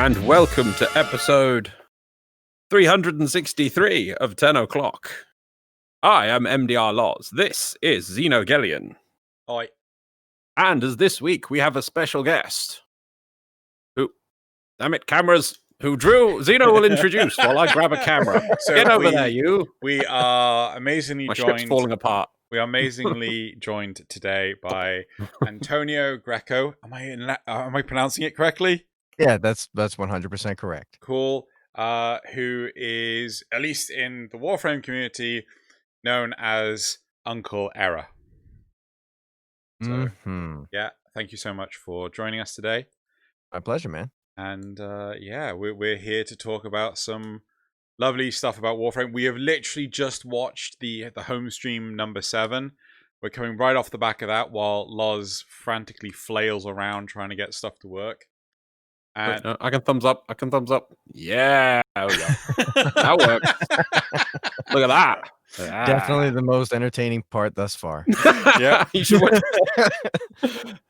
and welcome to episode 363 of 10 o'clock. I am MDRLOz. This is Xeno. Oi. And as this week we have a special guest who, damn it, cameras, who Drew Xeno will introduce while I grab a camera. So Get over there, you. We are amazingly My joined. ship's falling apart. We are amazingly joined today by Antonio Greco. Am I pronouncing it correctly? Yeah, that's 100% correct. Cool. Who is, at least in the Warframe community, known as Uncle Error. So, yeah, thank you so much for joining us today. My pleasure, man. And yeah, we're here to talk about some lovely stuff about Warframe. We have literally just watched the home stream number 7. We're coming right off the back of that while Loz frantically flails around trying to get stuff to work. And Wait, I can thumbs up. Yeah. There we go. That works. Look at that. Definitely the most entertaining part thus far. Yeah. You should watch.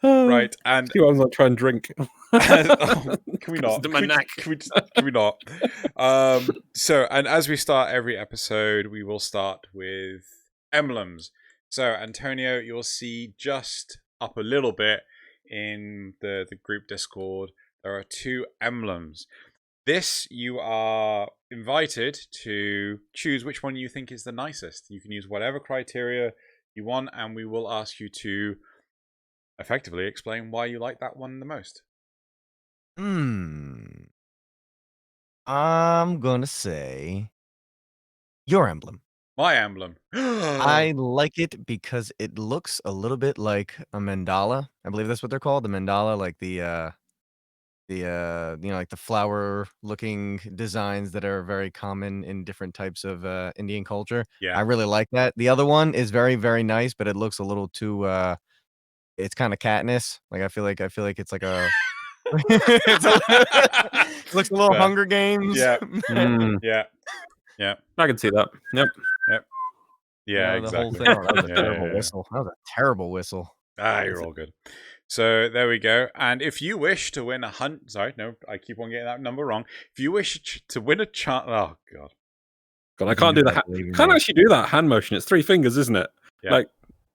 Right, and I was not trying to drink. can we not? To my neck. Can we not? So, and as we start every episode, we will start with emblems. So, Antonio, you'll see just up a little bit in the group Discord, there are 2 emblems. This, you are invited to choose which one you think is the nicest. You can use whatever criteria you want, and we will ask you to effectively explain why you like that one the most. I'm gonna say your emblem. My emblem. I like it because it looks a little bit like a mandala. I believe that's what they're called, the mandala, like the like the flower looking designs that are very common in different types of Indian culture. Yeah. I really like that. The other one is very, very nice, but it looks a little too it's kind of Katniss. Like I feel like it's like a it looks a little Fair. Hunger Games. Yeah. Mm, Yeah. I can see that. Yep. Yeah, The exactly. whole thing. Oh, that was a Yeah, terrible yeah. whistle. That was a terrible whistle. You're all good. So there we go. And if you wish to win a hunt, sorry, no, I keep on getting that number wrong. If you wish to win a chance, oh god, God, I can't do the can't actually do that hand motion. It's 3 fingers, isn't it? Yeah. Like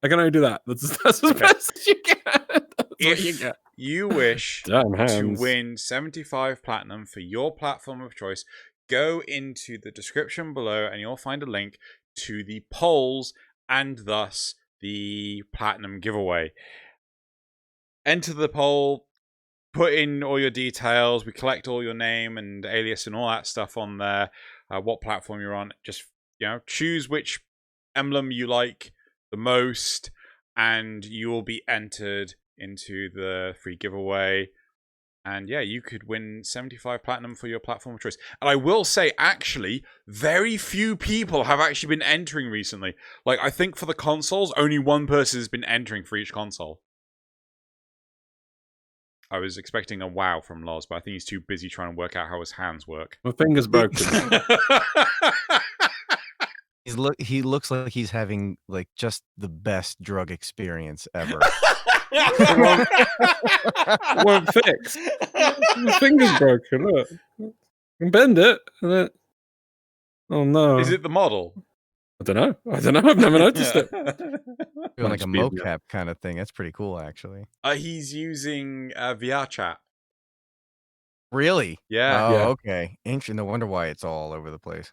I can only do that. That's as best as you get. That's what you if get. you wish Damn to hands. win 75 platinum for your platform of choice, go into the description below and you'll find a link to the polls and thus the platinum giveaway. Enter the poll, put in all your details, we collect all your name and alias and all that stuff on there, what platform you're on. Just, choose which emblem you like the most and you will be entered into the free giveaway. And yeah, you could win 75 platinum for your platform of choice. And I will say, actually, very few people have actually been entering recently. Like, I think for the consoles, only one person has been entering for each console. I was expecting a wow from Loz, but I think he's too busy trying to work out how his hands work. My finger's broken. He looks like he's having like just the best drug experience ever. It won't fix. My finger's broken. Look, I can bend it. And then... Oh no! Is it the model? I don't know. I've never noticed it. Doing like a mocap kind of thing. That's pretty cool, actually. He's using VR chat. Really? Yeah. Oh, Yeah. okay. Interesting. No wonder why it's all over the place.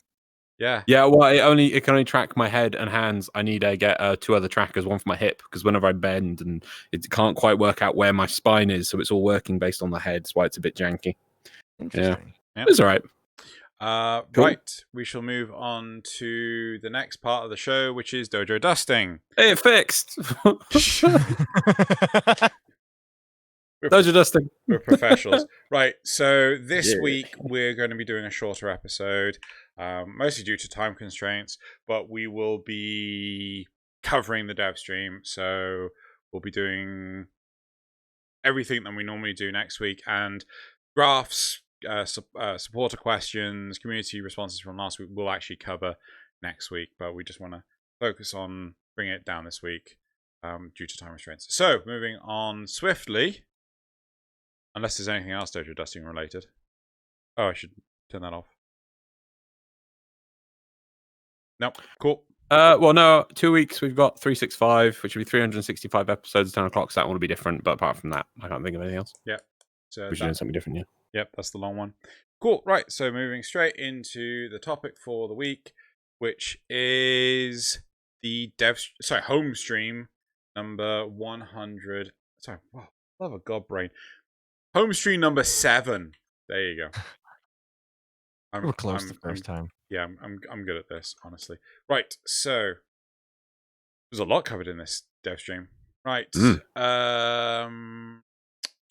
Yeah. Yeah, well, it can only track my head and hands. I need to get 2 other trackers, one for my hip, because whenever I bend, and it can't quite work out where my spine is, so it's all working based on the head. That's why it's a bit janky. Interesting. Yeah. It's all right. Cool. Right, we shall move on to the next part of the show, which is Dojo Dusting. Hey, it fixed. Dojo Dusting. We're professionals. Right, so this week we're going to be doing a shorter episode, mostly due to time constraints, but we will be covering the dev stream, so we'll be doing everything that we normally do next week, and graphs, supporter questions, community responses from last week we'll actually cover next week, but we just want to focus on bringing it down this week due to time restraints. So, moving on swiftly, unless there's anything else Dojo Dusting related. Oh, I should turn that off. Nope. Cool. Well, no, 2 weeks we've got 365, which will be 365 episodes, 10 o'clock. So that one will be different. But apart from that, I can't think of anything else. Yeah. So We're doing something different, yeah. Yep, that's the long one. Cool. Right. So moving straight into the topic for the week, which is the home stream number 100. Sorry, wow, love a god brain. Home stream number 7. There you go. We're close the first time. Yeah, I'm good at this, honestly. Right. So there's a lot covered in this dev stream. Right.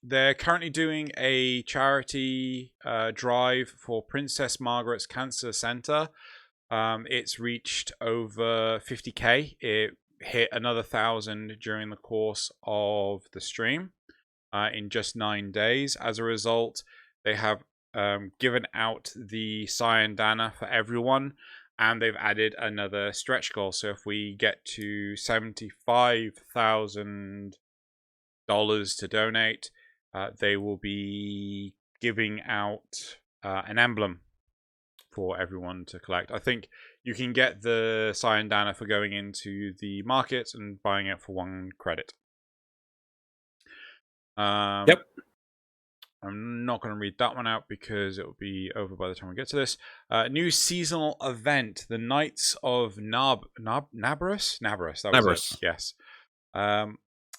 They're currently doing a charity drive for Princess Margaret's Cancer Center. It's reached over 50K. It hit another 1,000 during the course of the stream in just 9 days. As a result, they have given out the Cyan Dana for everyone, and they've added another stretch goal. So if we get to $75,000 to donate, they will be giving out an emblem for everyone to collect. I think you can get the Cyan Dana for going into the market and buying it for 1 credit. Yep. I'm not going to read that one out because it will be over by the time we get to this. New seasonal event, the Knights of Nabrus. That was it. Yes.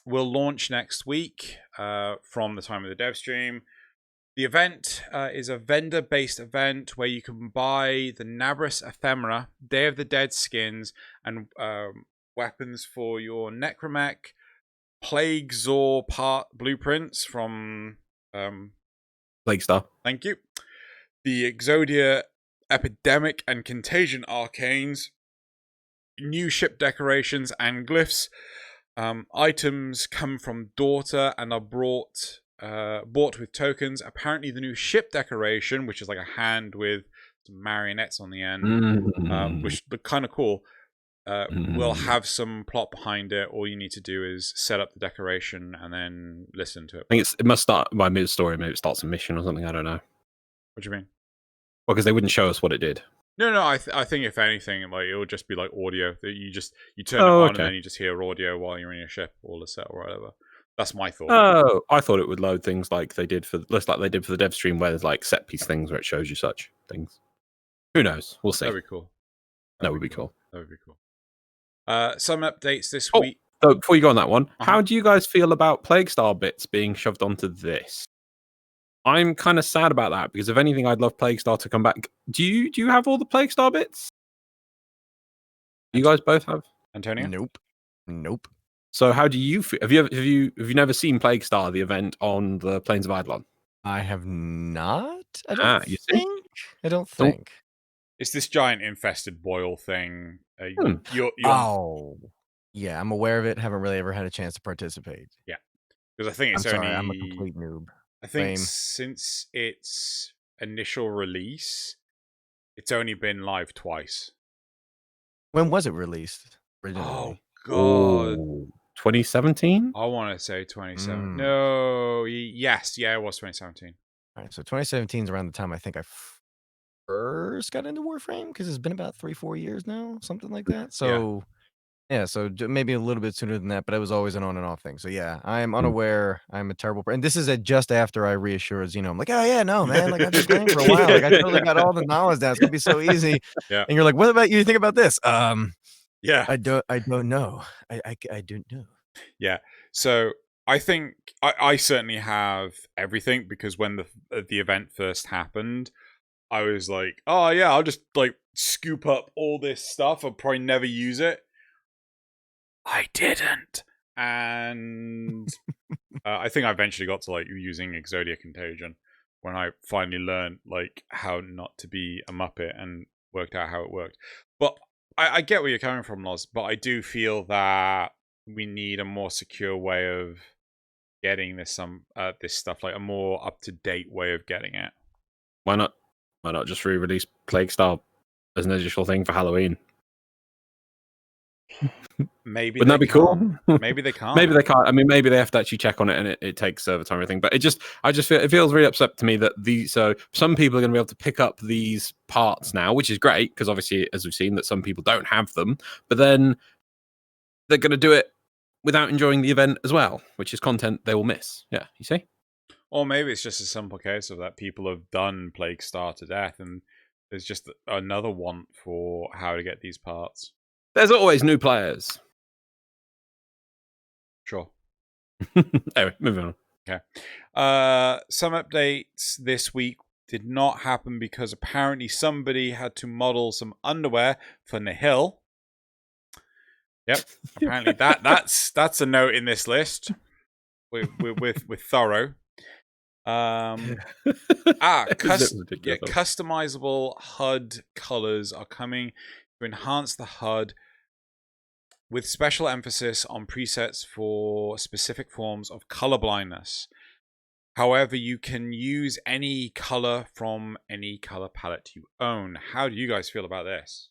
Will launch next week from the time of the dev stream. The event is a vendor-based event where you can buy the Nabrus Ephemera, Day of the Dead skins, and weapons for your Necromech, Plague Zor part blueprints from Plague Star. Thank you. The Exodia Epidemic and Contagion arcanes, new ship decorations and glyphs. Items come from Daughter and are bought with tokens. Apparently, the new ship decoration, which is like a hand with some marionettes on the end, which look kind of cool, will have some plot behind it. All you need to do is set up the decoration and then listen to it. I think it must start by mid-story. Maybe it starts a mission or something. I don't know. What do you mean? Well, because they wouldn't show us what it did. No. I think if anything, like it'll just be like audio that you turn it on and then you just hear audio while you're in your ship or the set or whatever. That's my thought. Oh, I thought it would load things like they did for the dev stream, where there's like set piece things where it shows you such things. Who knows? We'll see. That'd be cool. That would be cool. That would be cool. Some updates this week. So before you go on that one, how do you guys feel about Plague Star bits being shoved onto this? I'm kind of sad about that because if anything, I'd love Plague Star to come back. Do you have all the Plague Star bits? You guys both have? Antonio? Nope. So how do you feel? Have you never seen Plague Star, the event on the Plains of Eidolon? I have not. I don't think. It's this giant infested boil thing. Oh, yeah. I'm aware of it. Haven't really ever had a chance to participate. Yeah, because I think it's I'm a complete noob. I think since its initial release, it's only been live twice. When was it released originally? Oh God, 2017. I want to say 2017. No, yes, yeah, it was 2017. All right, so 2017 is around the time I think I first got into Warframe, because it's been about 3-4 years now, something like that. So yeah, so maybe a little bit sooner than that, but it was always an on and off thing. So yeah, I am unaware. I'm a terrible and this is just after I reassured Xeno. I'm like, oh yeah, no man, like I've been playing for a while. Like I totally got all the knowledge down. It's gonna be so easy. Yeah. And you're like, what about you think about this? Yeah. I don't know. I don't know. Yeah. So I think I certainly have everything, because when the event first happened, I was like, oh yeah, I'll just like scoop up all this stuff. I'll probably never use it. I didn't. And I think I eventually got to like using Exodia Contagion when I finally learned like how not to be a Muppet and worked out how it worked. But I get where you're coming from, Loz, but I do feel that we need a more secure way of getting this stuff, like a more up-to-date way of getting it. Why not just re-release Plague Star as an additional thing for Halloween? Maybe Wouldn't that be cool? Maybe they can't. Maybe they can't. I mean, maybe they have to actually check on it, and it takes server time and everything. But I just feel it feels really upset to me that so some people are going to be able to pick up these parts now, which is great because obviously, as we've seen, that some people don't have them. But then they're going to do it without enjoying the event as well, which is content they will miss. Yeah, you see. Or maybe it's just a simple case of that people have done Plague Star to death, and there's just another want for how to get these parts. There's always new players. Sure. Anyway, moving on. Okay. Some updates this week did not happen because apparently somebody had to model some underwear for Nihil. Yep. Apparently that's a note in this list. With thorough. Customizable HUD colors are coming to enhance the HUD with special emphasis on presets for specific forms of color blindness. However, you can use any color from any color palette you own. How do you guys feel about this?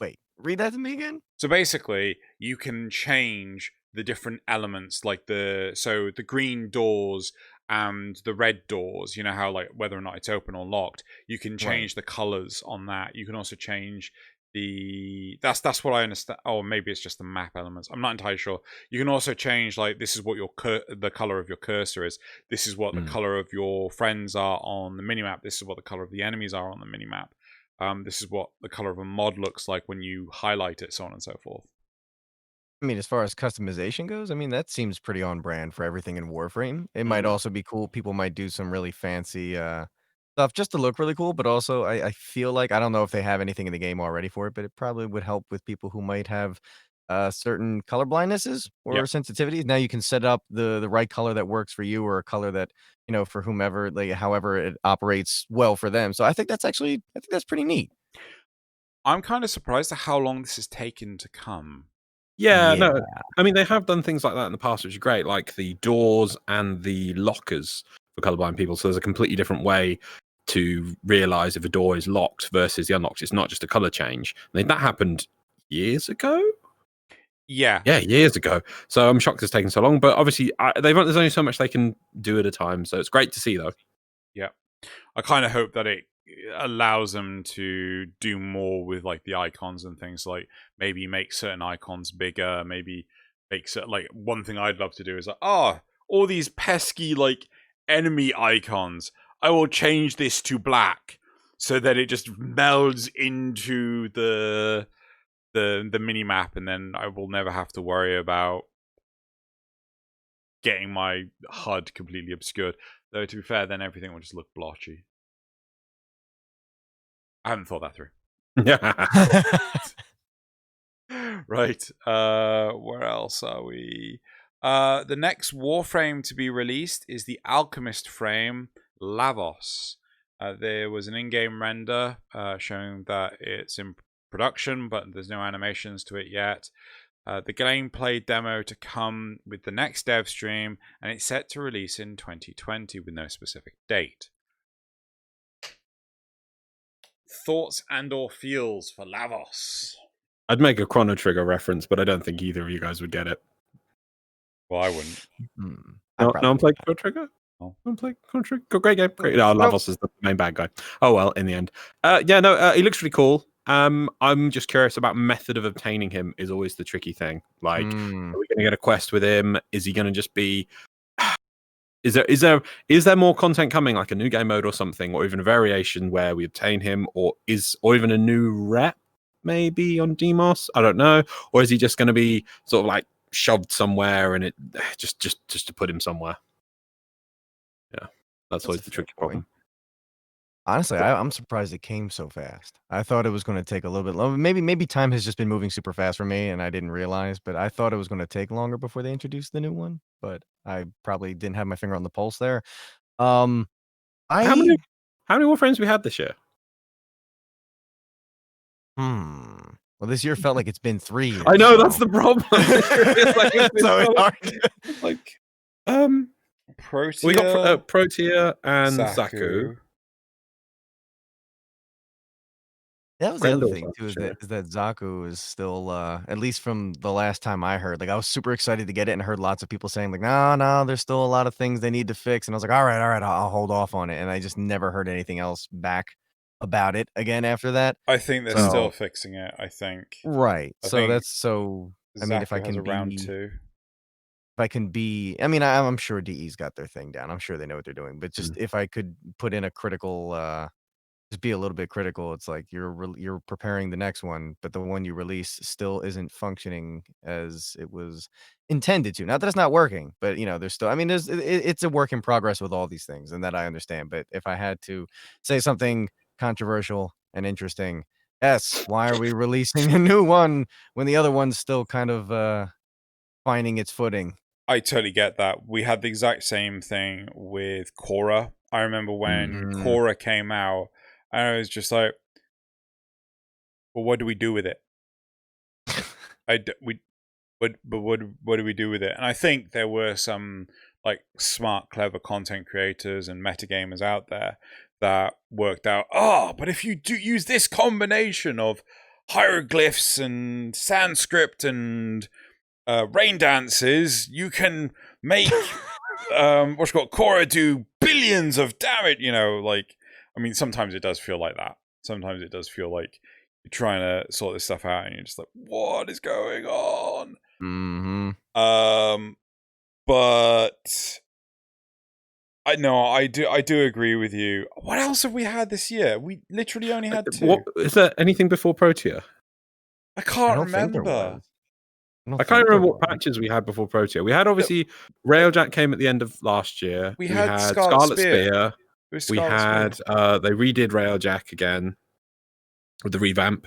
Wait, read that to me again? So basically, you can change the different elements, like the green doors and the red doors, you know how like whether or not it's open or locked, you can change the colors on that. You can also change that's what I understand. Oh, maybe it's just the map elements. I'm not entirely sure. You can also change like this is what the color of your cursor is. This is what the color of your friends are on the minimap. This is what the color of the enemies are on the minimap. This is what the color of a mod looks like when you highlight it, so on and so forth. I mean, as far as customization goes, I mean, that seems pretty on brand for everything in Warframe. It might also be cool. People might do some really fancy stuff just to look really cool, but also I feel like, I don't know if they have anything in the game already for it, but it probably would help with people who might have certain color blindnesses or sensitivities. Now you can set up the right color that works for you or a color that, you know, for whomever, like however it operates well for them. So I think that's pretty neat. I'm kind of surprised at how long this has taken to come. Yeah, no, I mean, they have done things like that in the past, which is great, like the doors and the lockers for colorblind people. So there's a completely different way to realize if a door is locked versus the unlocked. It's not just a color change. I mean, that happened years ago. Yeah, years ago. So I'm shocked it's taken so long. But obviously, there's only so much they can do at a time. So it's great to see, though. Yeah, I kind of hope that it allows them to do more with like the icons and things, like maybe make certain icons bigger, maybe make certain, like one thing I'd love to do is like, all these pesky like enemy icons, I will change this to black so that it just melds into the mini map, and then I will never have to worry about getting my HUD completely obscured. Though to be fair, then everything will just look blotchy. I haven't thought that through. Right. Where else are we? The next Warframe to be released is the Alchemist frame, Lavos. There was an in-game render showing that it's in production, but there's no animations to it yet. The gameplay demo to come with the next dev stream, and it's set to release in 2020 with no specific date. Thoughts and or feels for Lavos? I'd make a Chrono Trigger reference, but I don't think either of you guys would get it. Well, I wouldn't. No one played Chrono Trigger? No one played Chrono Trigger? Great game. Great. No, Lavos is the main bad guy. Oh, well, in the end. He looks really cool. I'm just curious about method of obtaining him is always the tricky thing. Like, are we going to get a quest with him? Is he going to just be... Is there more content coming, like a new game mode or something, or even a variation where we obtain him, or even a new rep maybe on Demos? I don't know. Or is he just going to be sort of like shoved somewhere and it just to put him somewhere? Yeah, that's always the tricky problem. Honestly, I'm surprised it came so fast. I thought it was going to take a little bit longer. Maybe time has just been moving super fast for me, and I didn't realize. But I thought it was going to take longer before they introduced the new one. But I probably didn't have my finger on the pulse there. How many Warframes we had this year? Well, this year felt like it's been 3 years. I know, that's the problem. It's so hard. Protea, we got Protea and Zaku. That was the other Grendels, thing I'm too, sure. is that Zaku is still, at least from the last time I heard, like, I was super excited to get it and heard lots of people saying like, "No, no, there's still a lot of things they need to fix," and I was like, all right, I'll hold off on it," and I just never heard anything else back about it again after that. I think they're still So fixing it. I think. right, I so think that's so I mean, Zaku has a round if 2. I can be I mean, I'm sure DE's got their thing down, I'm sure they know what they're doing, but just Mm. if I could put in a critical, just be a little bit critical. It's like you're preparing the next one, but the one you release still isn't functioning as it was intended to. Not that it's not working, but there's still. I mean, it's a work in progress with all these things, and that I understand. But if I had to say something controversial and interesting, yes, why are we releasing a new one when the other one's still kind of finding its footing? I totally get that. We had the exact same thing with Korra. I remember when Mm. Korra came out, and I was just like, "Well, what do we do with it? What do we do with it?" And I think there were some like smart, clever content creators and metagamers out there that worked out. Oh, but if you do use this combination of hieroglyphs and Sanskrit and rain dances, you can make what's called Korra do billions of damage. I mean, sometimes it does feel like that. Sometimes it does feel like you're trying to sort this stuff out, and you're just like, what is going on? Mm-hmm. But I know I do agree with you. What else have we had this year? We literally only had 2. What is there anything before Protea? I I can't don't think there remember. was. I can't remember what patches we had before Protea. We had obviously Railjack came at the end of last year. We had Scarlet Spear. It was We Scarlet had Spear. they redid Railjack again with the revamp,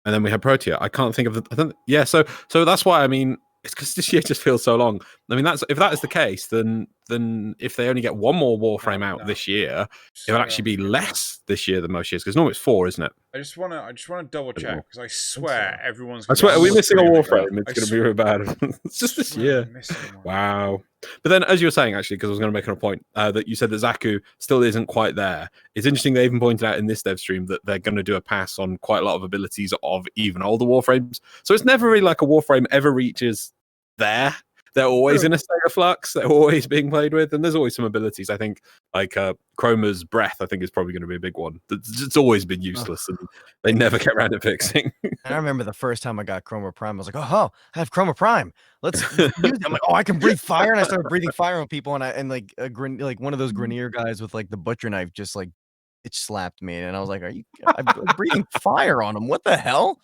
and then we had Protea. I can't think of the. So that's why I mean it's because this year just feels so long. I mean if that is the case, then if they only get one more Warframe out this year, it will actually be less this year than most years because normally it's 4, isn't it? I just want to double check because I swear everyone's. I swear, are we missing a Warframe? It's going to be really bad. It's just this year. Wow. But then, as you were saying, actually, because I was going to make a point that you said that Zaku still isn't quite there. It's interesting they even pointed out in this dev stream that they're going to do a pass on quite a lot of abilities of even older Warframes. So it's never really like a Warframe ever reaches there. They're always in a state of flux. They're always being played with, and there's always some abilities. I think, like Chroma's Breath, I think is probably going to be a big one. It's always been useless, and they never get around to fixing. And I remember the first time I got Chroma Prime, I was like, "Oh, I have Chroma Prime. Let's use it." I'm like, "Oh, I can breathe fire!" And I started breathing fire on people, and like one of those Grenier guys with like the butcher knife just like it slapped me, and I was like, I'm breathing fire on him. What the hell?"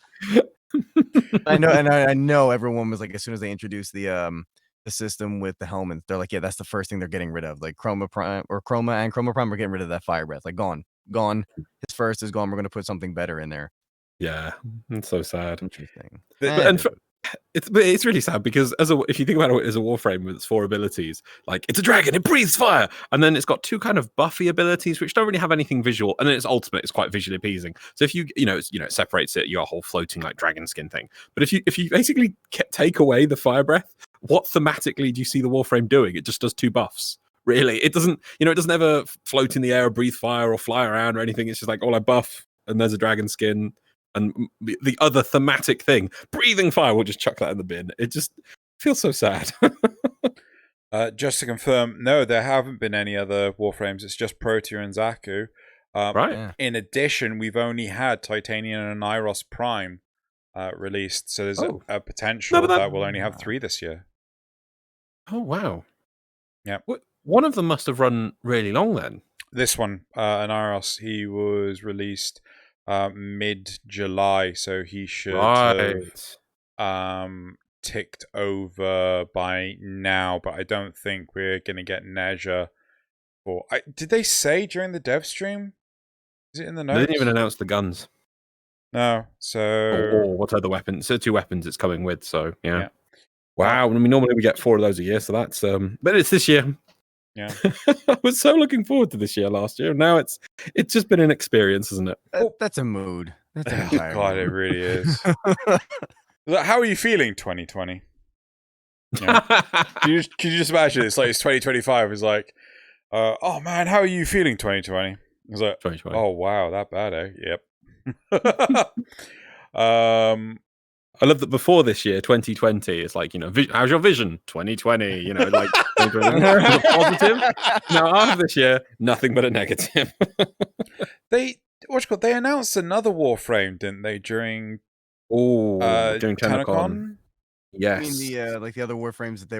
I know, and I know everyone was like, as soon as they introduced the system with the helmet, they're like, "Yeah, that's the first thing they're getting rid of." Like Chroma Prime and Chroma Prime are getting rid of that fire breath. Like gone. His first is gone. We're gonna put something better in there. Yeah, it's so sad. Interesting. It's really sad because if you think about it as a Warframe with its 4 abilities, like it's a dragon, it breathes fire, and then it's got 2 kind of buffy abilities which don't really have anything visual, and then its ultimate is quite visually appeasing. So if it separates it, your whole floating like dragon skin thing. But if you basically take away the fire breath, what thematically do you see the Warframe doing? It just does 2 buffs. Really, it doesn't ever float in the air or breathe fire or fly around or anything. It's just like, I buff, and there's a dragon skin. And the other thematic thing, breathing fire, we'll just chuck that in the bin. It just feels so sad. Just to confirm, no, there haven't been any other Warframes. It's just Protea and Zaku. Right. Yeah. In addition, we've only had Titanium and Nyros Prime released, so there's a potential that we'll only have 3 this year. Oh, wow. Yeah. One of them must have run really long then. This one, Nyros, he was released mid-July, so he should have ticked over by now, but I don't think we're going to get Nezha for... did they say during the dev stream? Is it in the notes? They didn't even announce the guns. No, so... Or what other weapons? So 2 weapons it's coming with, so yeah. Wow, I mean, normally we get 4 of those a year, so that's... But it's this year. Yeah. I was so looking forward to this year last year. Now it's just been an experience, isn't it? That's a mood. That's an entire God, mood. it really is. How are you feeling 2020? Yeah. Can you just imagine it's like it's 2025. It's like, oh man, how are you feeling 2020? It's like, 2020. oh wow, that bad, eh? Yep. I love that before this year, 2020, it's like, how's your vision? 2020, like 2020 was a positive. Now, after this year, nothing but a negative. They announced another Warframe, didn't they, during during TennoCon? Yes. I mean the other Warframes that they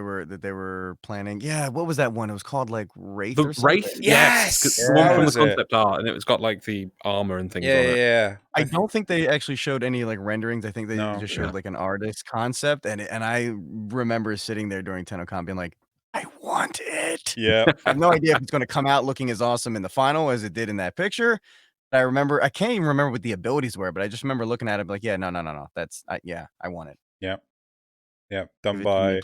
were planning. Yeah, what was that one? It was called like Wraith or something. Wraith? Yes. The one from the concept art, and it was got like the armor and things on it. Yeah. I don't think they actually showed any like renderings. I think they just showed like an artist concept, and I remember sitting there during TennoCon being like, I want it. Yeah. I have no idea if it's going to come out looking as awesome in the final as it did in that picture. But I can't even remember what the abilities were, but I just remember looking at it like, yeah, no. That's I want it. Yeah, done by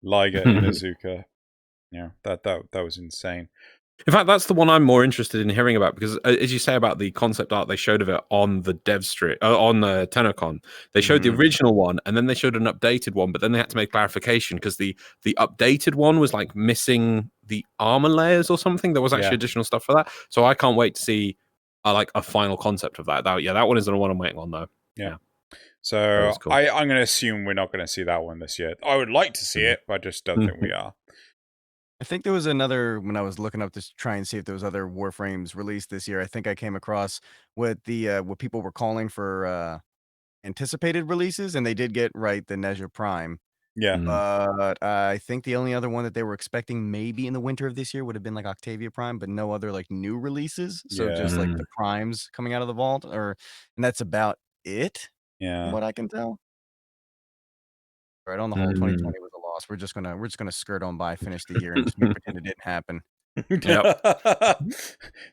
Liga Inuzuka. Yeah, that was insane. In fact, that's the one I'm more interested in hearing about, because as you say about the concept art they showed of it on the dev stream, on the TennoCon, they showed the original one, and then they showed an updated one, but then they had to make clarification because the updated one was like missing the armor layers or something. There was actually additional stuff for that, so I can't wait to see like a final concept of that. That one is the one I'm waiting on though. Yeah. So cool. I'm going to assume we're not going to see that one this year. I would like to see it, but I just don't think we are. I think there was another, when I was looking up to try and see if there was other Warframes released this year, I think I came across what people were calling for anticipated releases, and they did get right the Nezha Prime. Yeah. But I think the only other one that they were expecting maybe in the winter of this year would have been like Octavia Prime, but no other like new releases. So just like the primes coming out of the vault, and that's about it. Yeah. From what I can tell. Right, on the whole, 2020 was a loss. We're just gonna skirt on by, finish the year, and just pretend it didn't happen. Yep.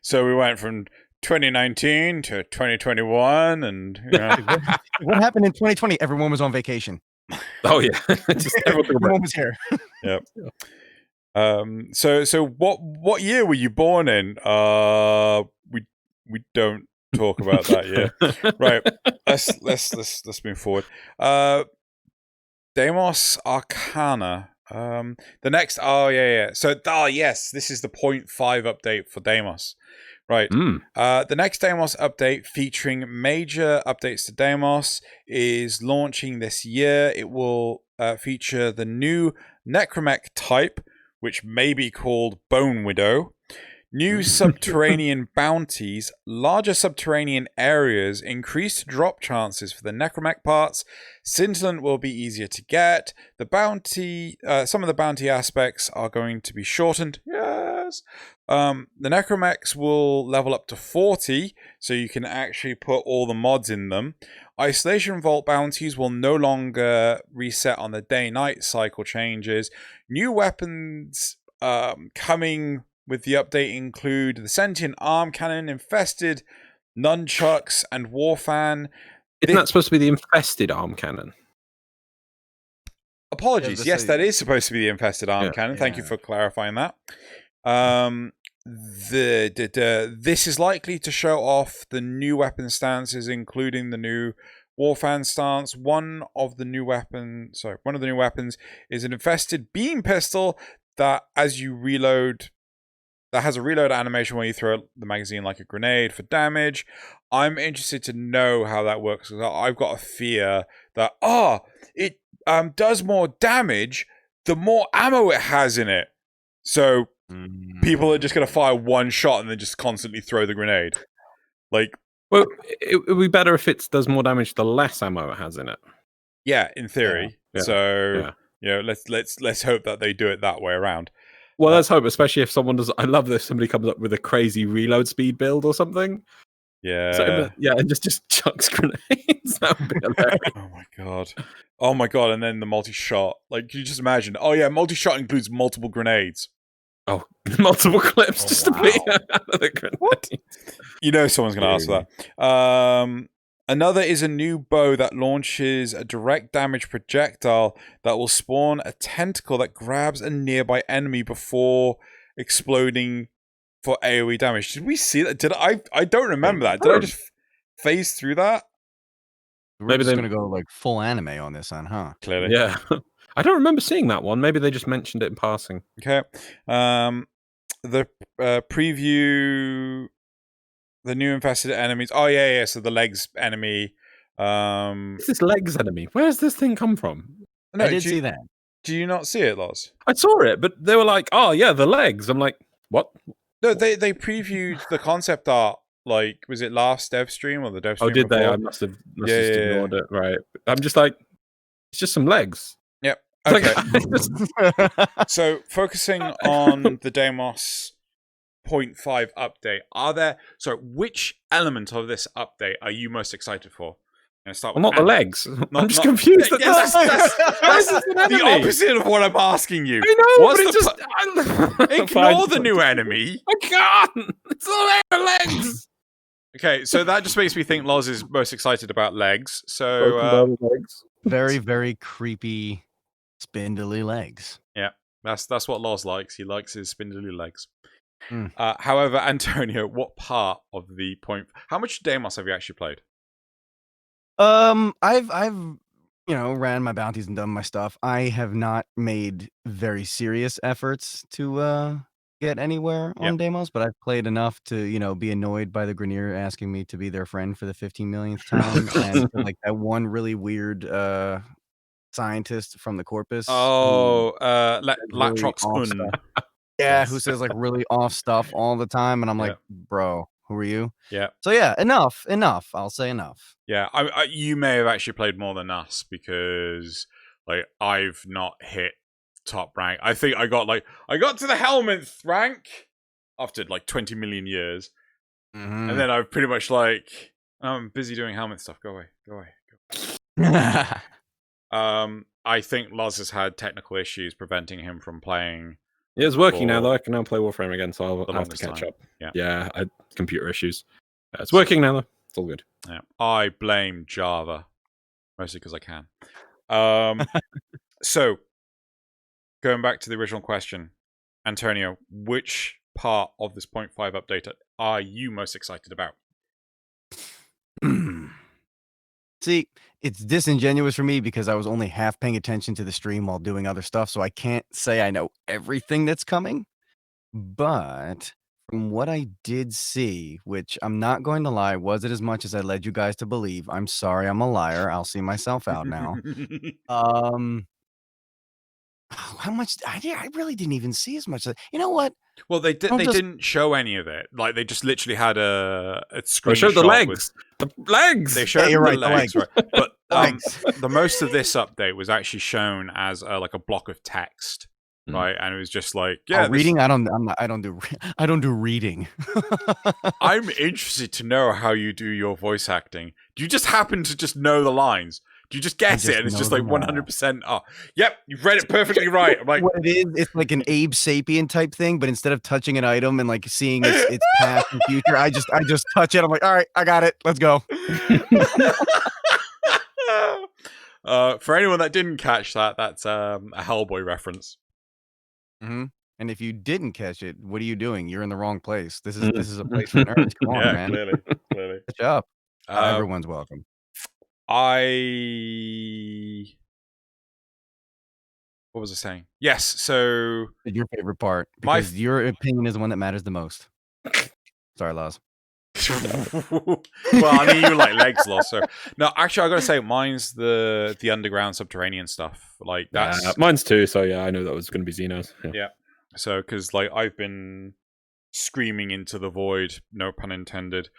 So we went from 2019 to 2021, and what happened in 2020? Everyone was on vacation. Oh yeah, just everyone was here. Yep. So what year were you born in? We don't talk about that year. Right. Let's move forward. Deimos Arcana. The next. Oh yeah. So yes, this is the 0.5 update for Deimos. Right. The next Deimos update, featuring major updates to Deimos, is launching this year. It will feature the new Necromech type, which may be called Bone Widow. New subterranean bounties, larger subterranean areas, increased drop chances for the Necromech parts. Scintillant will be easier to get. The bounty, some of the bounty aspects are going to be shortened. Yes. The Necromechs will level up to 40, so you can actually put all the mods in them. Isolation Vault bounties will no longer reset on the day-night cycle changes. New weapons coming with the update include the Sentient Arm Cannon, Infested Nunchucks, and Warfan. Isn't that supposed to be the Infested Arm Cannon? Apologies. Yes, that is supposed to be the Infested Arm Cannon. Thank you for clarifying that. This is likely to show off the new weapon stances, including the new Warfan stance. One of the new weapons is an Infested Beam Pistol that, as you reload, that has a reload animation where you throw the magazine like a grenade for damage. I'm interested to know how that works, because I've got a fear that it does more damage the more ammo it has in it. So people are just going to fire one shot and then just constantly throw the grenade. Well, it would be better if it does more damage the less ammo it has in it. Yeah, in theory. Yeah. So let's hope that they do it that way around. Well, let's hope, especially if someone does. I love this. Somebody comes up with a crazy reload speed build or something. Yeah. And just chucks grenades. That would be hilarious. Oh my god! And then the multi-shot. Like, can you just imagine? Oh yeah, multi-shot includes multiple grenades. Oh, multiple clips just to be another grenade. You know someone's going to ask for that. Another is a new bow that launches a direct damage projectile that will spawn a tentacle that grabs a nearby enemy before exploding for AoE damage. Did we see that? I don't remember that. Did I just phase through that? Maybe they're going to go like full anime on this one, huh? Clearly. Yeah. I don't remember seeing that one. Maybe they just mentioned it in passing. Okay. The preview The new infested enemies. Oh yeah. So the legs enemy. What's this legs enemy? Where's this thing come from? No, I did see that. Do you not see it, Loz? I saw it, but they were like, "Oh yeah, the legs." I'm like, "What?" No, they previewed the concept art. Like, was it last dev stream or the dev stream? Oh, did before? they? I must have just ignored it. Right. I'm just like, it's just some legs. Yep. It's Okay. like, So focusing on the Deimos 0.5 update, which element of this update are you most excited for? Start with not the Andy. legs. I'm just confused. That's the opposite of what I'm asking you. I know. What's but the Ignore the new enemy. I can't. It's all their legs. Okay, so that just makes me think Loz is most excited about legs. So legs. Very, very creepy, spindly legs. Yeah, that's what Loz likes. He likes his spindly legs. Mm. However, Antonio, what part of the point? How much Deimos have you actually played? I've ran my bounties and done my stuff. I have not made very serious efforts to get anywhere on Deimos, but I've played enough to, be annoyed by the Grenier asking me to be their friend for the 15 millionth time, and like that one really weird scientist from the Corpus. Latrox Yeah, who says like really off stuff all the time, and I'm like, bro, who are you? Yeah. So yeah, enough. I'll say enough. Yeah, you may have actually played more than us because like I've not hit top rank. I think I got to the helminth rank after like 20 million years, and then I've pretty much like I'm busy doing helmet stuff. Go away. I think Loz has had technical issues preventing him from playing. Yeah, it's working now though. I can now play Warframe again, so I'll have to catch up. Yeah, computer issues. It's working now though. It's all good. Yeah, I blame Java mostly because I can. So going back to the original question, Antonio, which part of this 0.5 update are you most excited about? See, it's disingenuous for me because I was only half paying attention to the stream while doing other stuff, so I can't say I know everything that's coming. But from what I did see, which I'm not going to lie, was it as much as I led you guys to believe? I'm sorry, I'm a liar. I'll see myself out now. How much? I really didn't even see as much. You know what? Well, they didn't show any of it. Like they just literally had a screenshot. They showed the legs. The legs. They showed the legs, right? But legs. The most of this update was actually shown as like a block of text, right? And it was just like, reading. I don't do reading. I'm interested to know how you do your voice acting. Do you just happen to just know the lines? Do you just guess it and it's just like 100%? Oh, yep, you've read it perfectly right. I'm like, what it is, it's like an Abe Sapien type thing, but instead of touching an item and like seeing its past and future, I just touch it. I'm like, all right, I got it. Let's go. For anyone that didn't catch that, that's a Hellboy reference. And if you didn't catch it, what are you doing? You're in the wrong place. This is a place for nerds. Come on, man. Clearly. Catch up. Everyone's welcome. What was I saying? Yes, so your favorite part, because your opinion is the one that matters the most. Sorry, Loz. Well, I mean, you like legs, Loz. So no, actually, I gotta say, mine's the underground subterranean stuff. Like that's mine's too. So yeah, I know that was going to be Xeno's. Yeah. So because like I've been screaming into the void, no pun intended,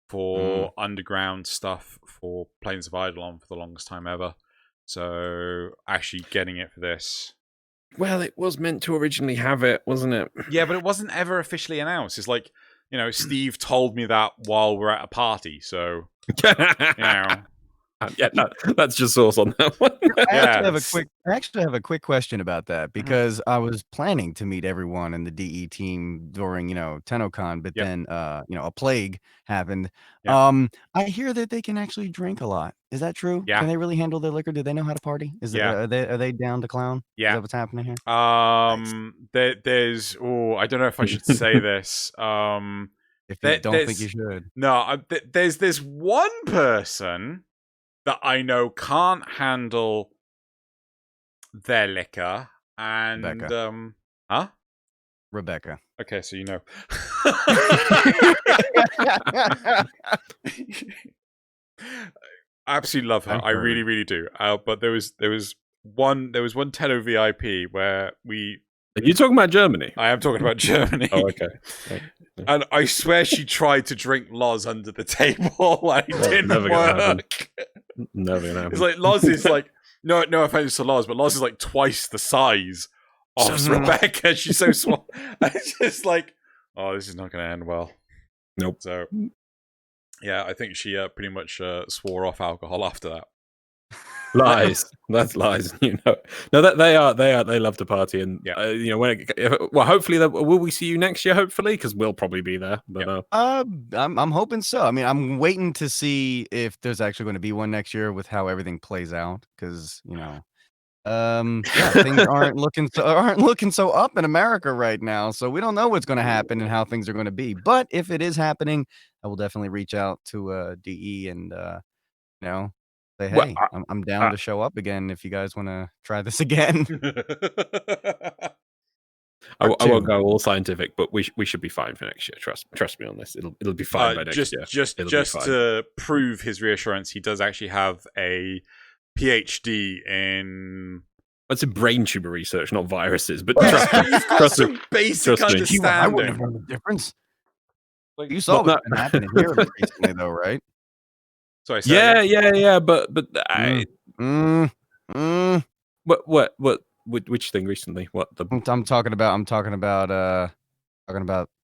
for underground stuff for Plains of Eidolon for the longest time ever. So actually getting it for this. Well, it was meant to originally have it, wasn't it? Yeah, but it wasn't ever officially announced. It's like, Steve told me that while we're at a party. So, yeah, that's just source on that one. I actually have a quick question about that because I was planning to meet everyone in the DE team during, TennoCon, but then, a plague happened. I hear that they can actually drink a lot. Is that true? Yeah. Can they really handle their liquor? Do they know how to party? Are they down to clown? Yeah. Is that what's happening here? There's I don't know if I should say this. If you don't think you should. No, there's this one person that I know can't handle their liquor, and Becca. Huh? Rebecca. Okay, so you know. I absolutely love her. I really, really do. But there was one Tenno VIP where Are you talking about Germany? I am talking about Germany. Oh, okay. And I swear she tried to drink Loz under the table and it didn't Never gonna happen. work. Never gonna happen. It's like Loz is like no offense to Loz, but Loz is like twice the size of Rebecca. She's so small. It's just like, oh, this is not gonna end well. Nope. So yeah, I think she pretty much swore off alcohol after that. Lies. That's lies. You know, no, that they love to party, and you know, well, hopefully, will we see you next year? Hopefully, because we'll probably be there. But I'm hoping so. I mean, I'm waiting to see if there's actually going to be one next year with how everything plays out, because you know, things aren't looking so up in America right now, so we don't know what's going to happen and how things are going to be. But if it is happening, I will definitely reach out to DE and you know. Say, hey, well, I'm down to show up again if you guys want to try this again. I won't go all scientific, but we should be fine for next year. Trust me on this. It'll be fine by next year. Just to prove his reassurance, he does actually have a PhD in. That's in brain tumor research, not viruses. But trust me, basic understanding. I wouldn't have known the difference. Like, you saw what's been happening here recently, though, right? Sorry. Yeah. But which thing recently? What the? I'm talking about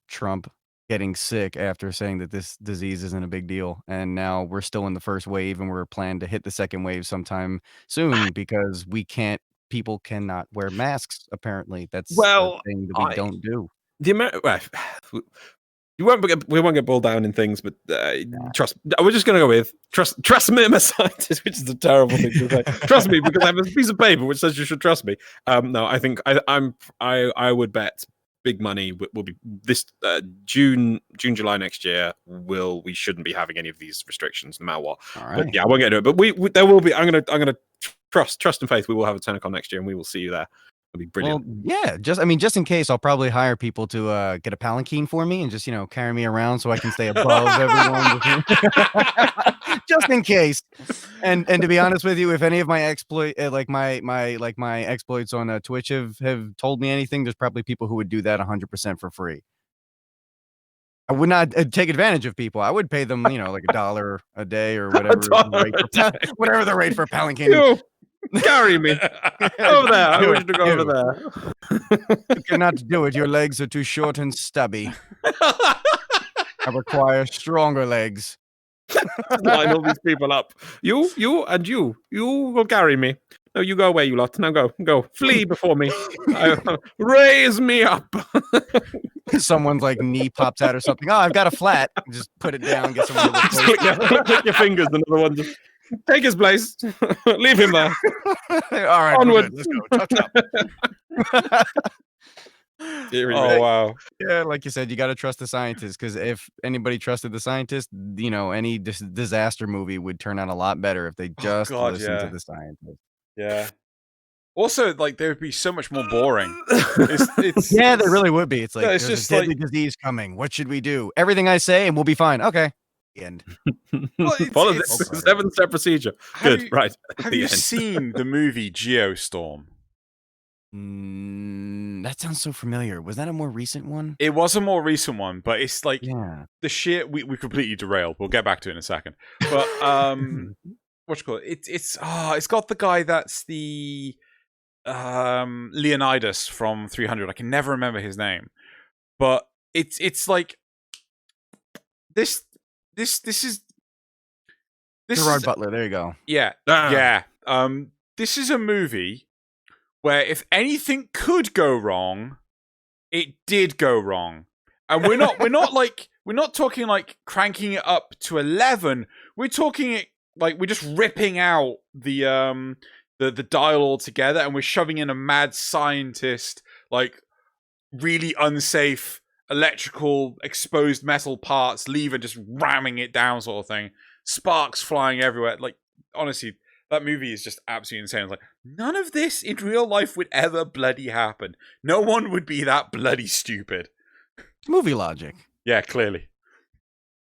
Trump getting sick after saying that this disease isn't a big deal, and now we're still in the first wave, and we're planning to hit the second wave sometime soon because people cannot wear masks. Apparently, that's the thing that we don't do. We won't get boiled down in things, but trust. We're just gonna go with trust me, I'm a scientist, which is a terrible thing to say. Trust me because I have a piece of paper which says you should trust me. No, I think I would bet big money will be this June, July next year. We shouldn't be having any of these restrictions no matter what. All right. But yeah, I won't get into it. But there will be. I'm gonna trust and faith. We will have a TennoCon next year, and we will see you there. It'll be brilliant. Well, yeah, just in case, I'll probably hire people to get a palanquin for me and just carry me around so I can stay above everyone. Just in case. And to be honest with you, if any of my my exploits on Twitch have told me anything, there's probably people who would do that 100% for free. I would not take advantage of people. I would pay them, like $1 a day or whatever whatever the rate for palanquin. Carry me over there. I want you to go over there. You cannot do it. Your legs are too short and stubby. I require stronger legs. Line all these people up. You will carry me. No, you go away, you lot. Now go. Flee before me. Raise me up. Someone's knee pops out or something. Oh, I've got a flat. Just put it down. Get someone to click your fingers. Another one. Just take his place. Leave him there. All right. Onward. Let's go. Touch up. Oh wow. Yeah, like you said, you got to trust the scientists, because if anybody trusted the scientists, any disaster movie would turn out a lot better if they just listened to the scientists. Yeah. Also, there would be so much more boring. Yeah, there really would be. It's there's just a deadly disease coming. What should we do? Everything I say, and we'll be fine. Okay. The end. Follow this 7-step procedure. Good. Right. Have you seen the movie Geostorm? That sounds so familiar. Was that a more recent one? It was a more recent one, but it's the sheer. We completely derailed. We'll get back to it in a second. But what you call it? It's got the guy that's the Leonidas from 300. I can never remember his name, but it's like this is Gerard Butler. There you go. Yeah. Yeah. This is a movie where if anything could go wrong, it did go wrong. And we're not talking cranking it up to 11. We're talking it we're just ripping out the dial altogether, and we're shoving in a mad scientist, really unsafe electrical exposed metal parts, lever just ramming it down sort of thing. Sparks flying everywhere. Honestly, That movie is just absolutely insane. It's like, none of this in real life would ever bloody happen. No one would be that bloody stupid. Movie logic. Yeah, clearly.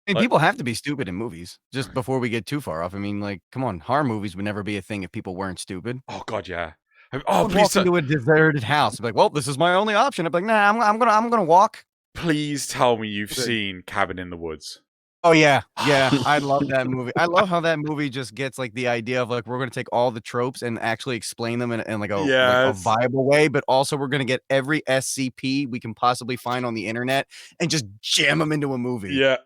I mean, But- people have to be stupid in movies. Just before we get too far off. I mean, like, come on, horror movies would never be a thing if people weren't stupid. Oh god, yeah. I Oh, would please, walk into a deserted house. I'd be like, well, this is my only option. I'd be like, nah, I'm gonna walk. please tell me you've Good. seen Cabin in the Woods. Oh yeah, yeah. I love that movie. I love how that movie just gets like the idea of like we're gonna take all the tropes and actually explain them in like a Yes. viable way, but also we're gonna get every SCP we can possibly find on the internet and just jam them into a movie. Yeah.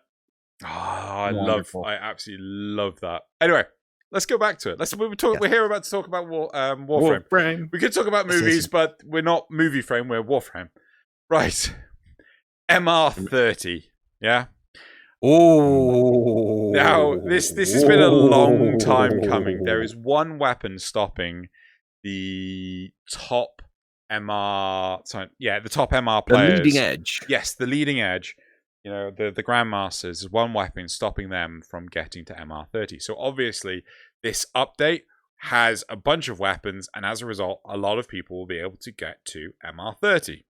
Oh, Wonderful. I absolutely love that. Anyway, let's go back to it. We're here about to talk about Warframe. Warframe. We could talk about movies, but we're not movie frame, we're Warframe. Right. MR30. Yeah. Oh. Now, this has been a long time coming. There is one weapon stopping the top MR. Sorry, yeah, the top MR players. The leading edge. Yes, the leading edge. You know, the Grandmasters is one weapon stopping them from getting to MR30. So obviously, this update has a bunch of weapons, and as a result, a lot of people will be able to get to MR30.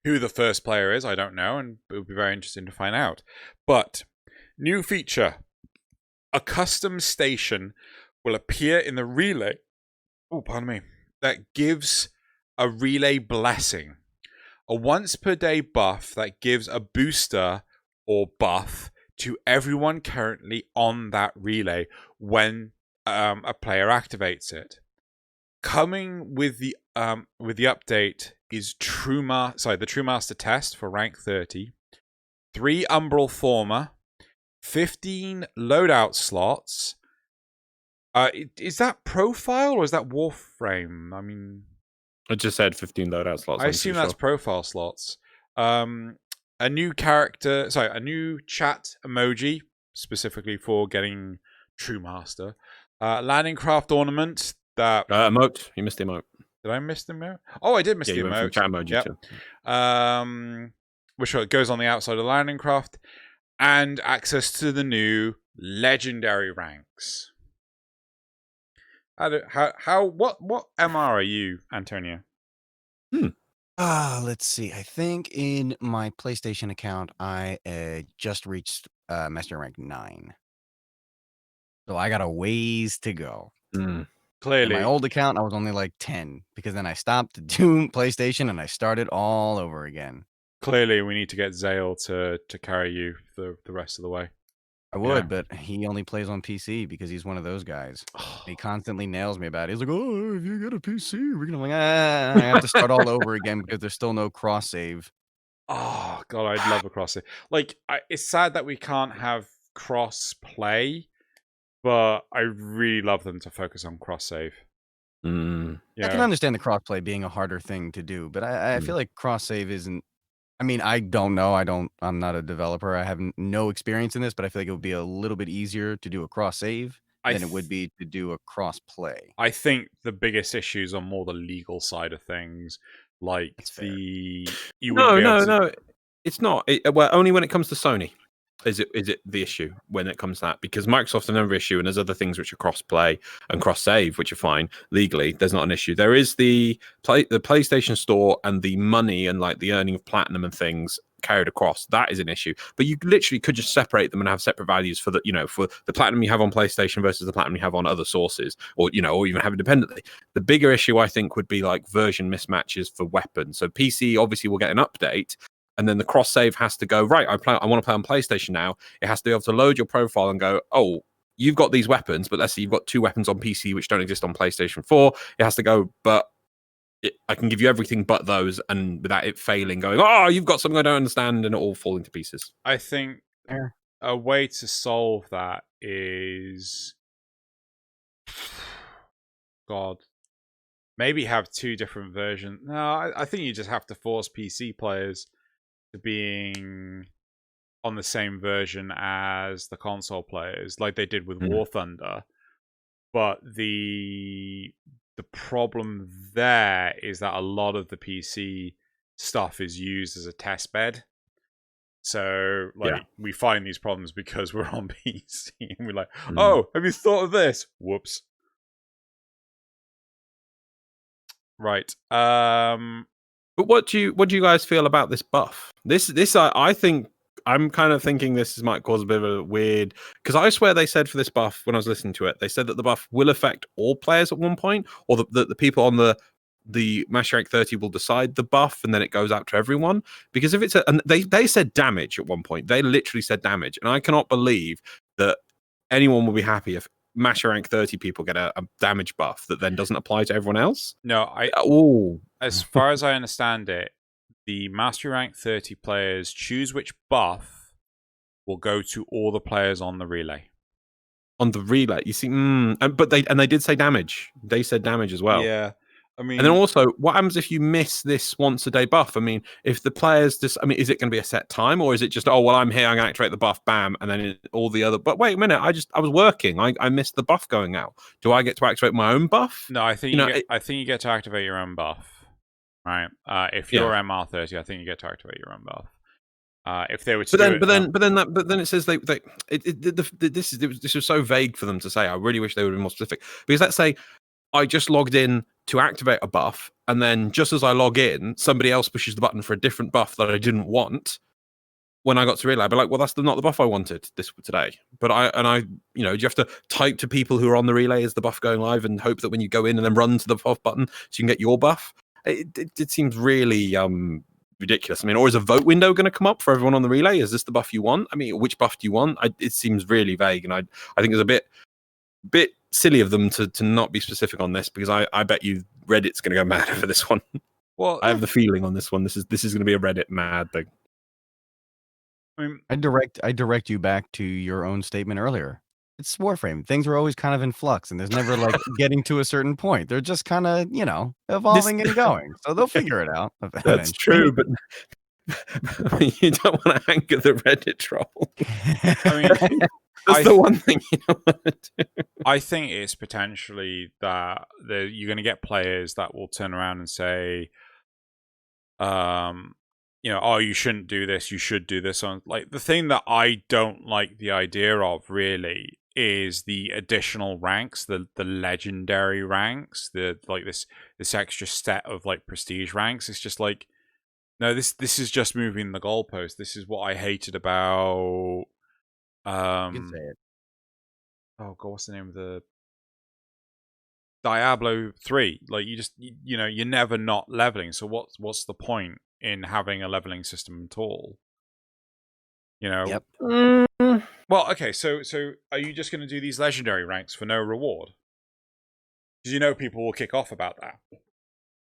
Who the first player is, I don't know, and it would be very interesting to find out. But, new feature. A custom station will appear in the relay. Oh, pardon me. That gives a relay blessing. A once per day buff that gives a booster or buff to everyone currently on that relay when a player activates it. Coming with the update is the True Master test for rank 30, 3 Umbral Former, 15 loadout slots. Is that profile or is that Warframe? I mean, I just said 15 loadout slots. I assume that's profile slots. A new a new chat emoji specifically for getting True Master. Landing craft ornament that emote. You missed the emote. Did I miss the emote? Oh, I did miss the You went emote. from chat emoji Yep. Which goes on the outside of landing craft, and access to the new legendary ranks. What MR are you, Antonio? Let's see. I think in my PlayStation account, I just reached Master Rank 9. So I got a ways to go. Clearly. In my old account, I was only like 10 because then I stopped doing PlayStation and I started all over again. Clearly, we need to get Zale to carry you the rest of the way. I would, but he only plays on PC because he's one of those guys. He constantly nails me about it. He's like, oh, if you get a PC, we're going to like, I have to start all over again because there's still no cross save. Oh, God, I'd love a cross save. Like, it's sad that we can't have cross play, but I really love them to focus on cross save. I can understand the cross play being a harder thing to do, but I feel like cross save isn't. I mean, I don't know. I'm not a developer. I have no experience in this, but I feel like it would be a little bit easier to do a cross save than it would be to do a cross play. I think the biggest issues are more the legal side of things, like No, it's not. Well, only when it comes to Sony. Is it the issue when it comes to that? Because Microsoft's another issue, and there's other things which are cross-play and cross-save, which are fine legally. There's not an issue. There is the PlayStation Store and the money and like the earning of platinum and things carried across. That is an issue. But you literally could just separate them and have separate values for for the platinum you have on PlayStation versus the platinum you have on other sources, or or even have independently. The bigger issue I think would be like version mismatches for weapons. So PC obviously will get an update. And then the cross save has to go, right, I want to play on PlayStation now. It has to be able to load your profile and go, oh, you've got these weapons, but let's say you've got 2 weapons on PC which don't exist on PlayStation 4. It has to go, but I can give you everything but those, and without it failing, going, oh, you've got something I don't understand, and it all falling to pieces. I think a way to solve that is, God, maybe have 2 different versions. No, I think you just have to force PC players to being on the same version as the console players, like they did with War Thunder. But the problem there is that a lot of the PC stuff is used as a test bed. So, like, we find these problems because we're on PC. And we're like, Mm. oh, have you thought of this? Whoops. Right. But what do you guys feel about this buff? This I think I'm kind of thinking this might cause a bit of a weird, because I swear they said for this buff when I was listening to it, they said that the buff will affect all players at one point, or the people on the Master Rank 30 will decide the buff, and then it goes out to everyone. Because if it's and they said damage at one point, they literally said damage, and I cannot believe that anyone will be happy if Master Rank 30 people get a damage buff that then doesn't apply to everyone else. No, Oh, as far as I understand it, the Mastery Rank 30 players choose which buff will go to all the players on the relay. On the relay, you see, but they did say damage. They said damage as well. Yeah, I mean, and then also, what happens if you miss this once a day buff? I mean, if the players just, I mean, is it going to be a set time, or is it just, oh well, I'm here, I'm going to activate the buff, bam, and then all the other? But wait a minute, I was working, I missed the buff going out. Do I get to activate my own buff? No, I think I think you get to activate your own buff. Right. If you're MR30, I think you get to activate your own buff. If they were to but then it says this was so vague for them to say. I really wish they would be more specific, because let's say I just logged in to activate a buff, and then just as I log in, somebody else pushes the button for a different buff that I didn't want. When I got to relay, I'd be like, well, that's not the buff I wanted today. But you know, do you have to type to people who are on the relay as the buff going live and hope that when you go in and then run to the buff button so you can get your buff? It seems really ridiculous. I mean, or is a vote window going to come up for everyone on the relay? Is this the buff you want? I mean, which buff do you want? It seems really vague, and I think it's a bit silly of them to not be specific on this, because I bet you Reddit's going to go mad over this one. Well, I have the feeling on this one. This is going to be a Reddit mad thing. I mean, I direct you back to your own statement earlier. It's Warframe. Things are always kind of in flux, and there's never like getting to a certain point. They're just kind of, you know, evolving and going. So they'll figure it out. That's true, but you don't want to anger the Reddit troll. I mean, that's the one thing you don't want to do. I think it's potentially that you're going to get players that will turn around and say, you know, oh, you shouldn't do this, you should do this. On like, the thing that I don't like the idea of really is the additional ranks, the legendary ranks, this extra set of like prestige ranks. It's just like, no, this is just moving the goalpost. This is what I hated about You can say it. oh god, what's the name of the Diablo 3? Like, you know, you're never not leveling. So what's the point in having a leveling system at all? You know. Yep. Well, okay, so are you just going to do these legendary ranks for no reward? Because you know people will kick off about that.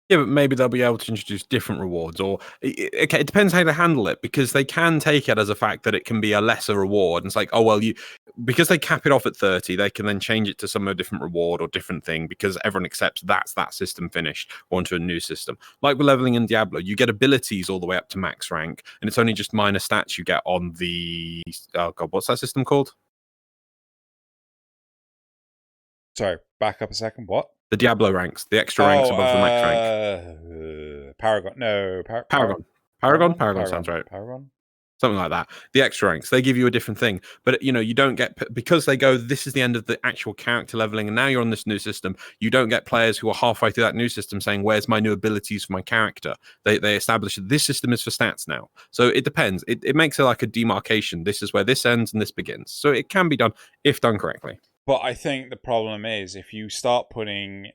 Yeah, but maybe they'll be able to introduce different rewards, or okay, it depends how they handle it, because they can take it as a fact that it can be a lesser reward. And it's like, oh well, because they cap it off at 30, they can then change it to some different reward or different thing, because everyone accepts that's that system finished, or onto a new system. Like with leveling in Diablo, you get abilities all the way up to max rank, and it's only just minor stats you get on the what's that system called? Sorry, back up a second. What? The Diablo ranks, the extra ranks above the max rank. Paragon. No, Paragon sounds right. Paragon? Something like that. The extra ranks, they give you a different thing. But, you know, you don't get, because they go, this is the end of the actual character leveling, and now you're on this new system. You don't get players who are halfway through that new system saying, where's my new abilities for my character? They establish that this system is for stats now. So it depends. It makes it like a demarcation. This is where this ends and this begins. So it can be done if done correctly. But I think the problem is if you start putting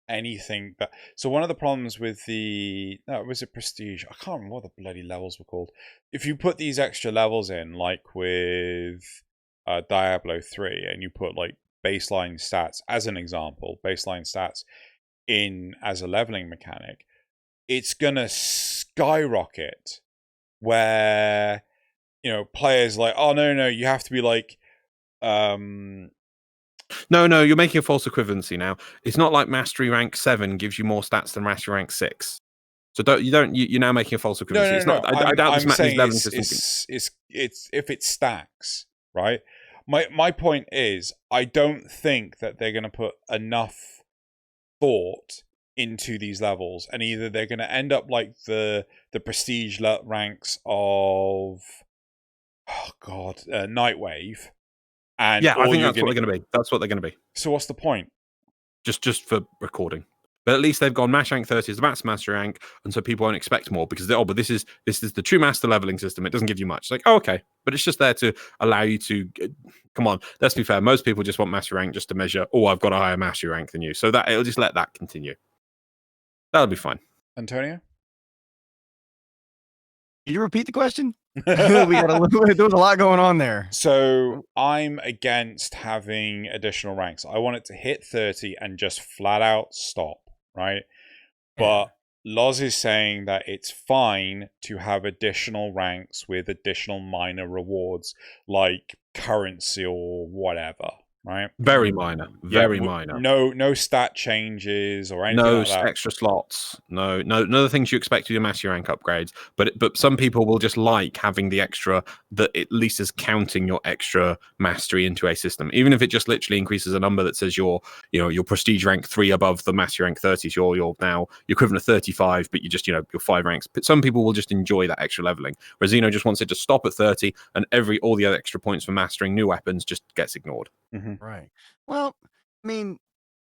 anything but so one of the problems with was it prestige? I can't remember what the bloody levels were called. If you put these extra levels in, like with Diablo 3, and you put like baseline stats as an example, baseline stats in as a leveling mechanic, it's gonna skyrocket where, you know, players like, oh no, you have to be like No, you're making a false equivalency now. It's not like Mastery Rank 7 gives you more stats than Mastery Rank 6. So you're now making a false equivalency. No. I doubt I'm saying leveling it's if it stacks, right? My point is, I don't think that they're going to put enough thought into these levels, and either they're going to end up like the prestige ranks of Nightwave, and Yeah, I or think you're that's what they're going to be. That's what they're going to be. So what's the point? Just for recording. But at least they've gone Mash Rank 30 is the master rank, and so people won't expect more because but this is the true master leveling system. It doesn't give you much. It's like, oh, okay, but it's just there to allow you to come on. Let's be fair. Most people just want master rank just to measure. Oh, I've got a higher master rank than you, so that it'll just let that continue. That'll be fine. Antonio, can you repeat the question? There was a lot going on there. So I'm against having additional ranks. I want it to hit 30 and just flat out stop, right? But Loz is saying that it's fine to have additional ranks with additional minor rewards like currency or whatever, right? Very minor. Very minor. No stat changes or anything like that. No extra slots. No the things you expect with your master rank upgrades. But some people will just like having the extra that at least is counting your extra mastery into a system. Even if it just literally increases a number that says your prestige rank 3 above the master rank 30, so you're now your equivalent of 35, but you just you're 5 ranks. But some people will just enjoy that extra leveling. Whereas Xeno just wants it to stop at 30, and all the other extra points for mastering new weapons just gets ignored. Mm-hmm. Right. Well, I mean,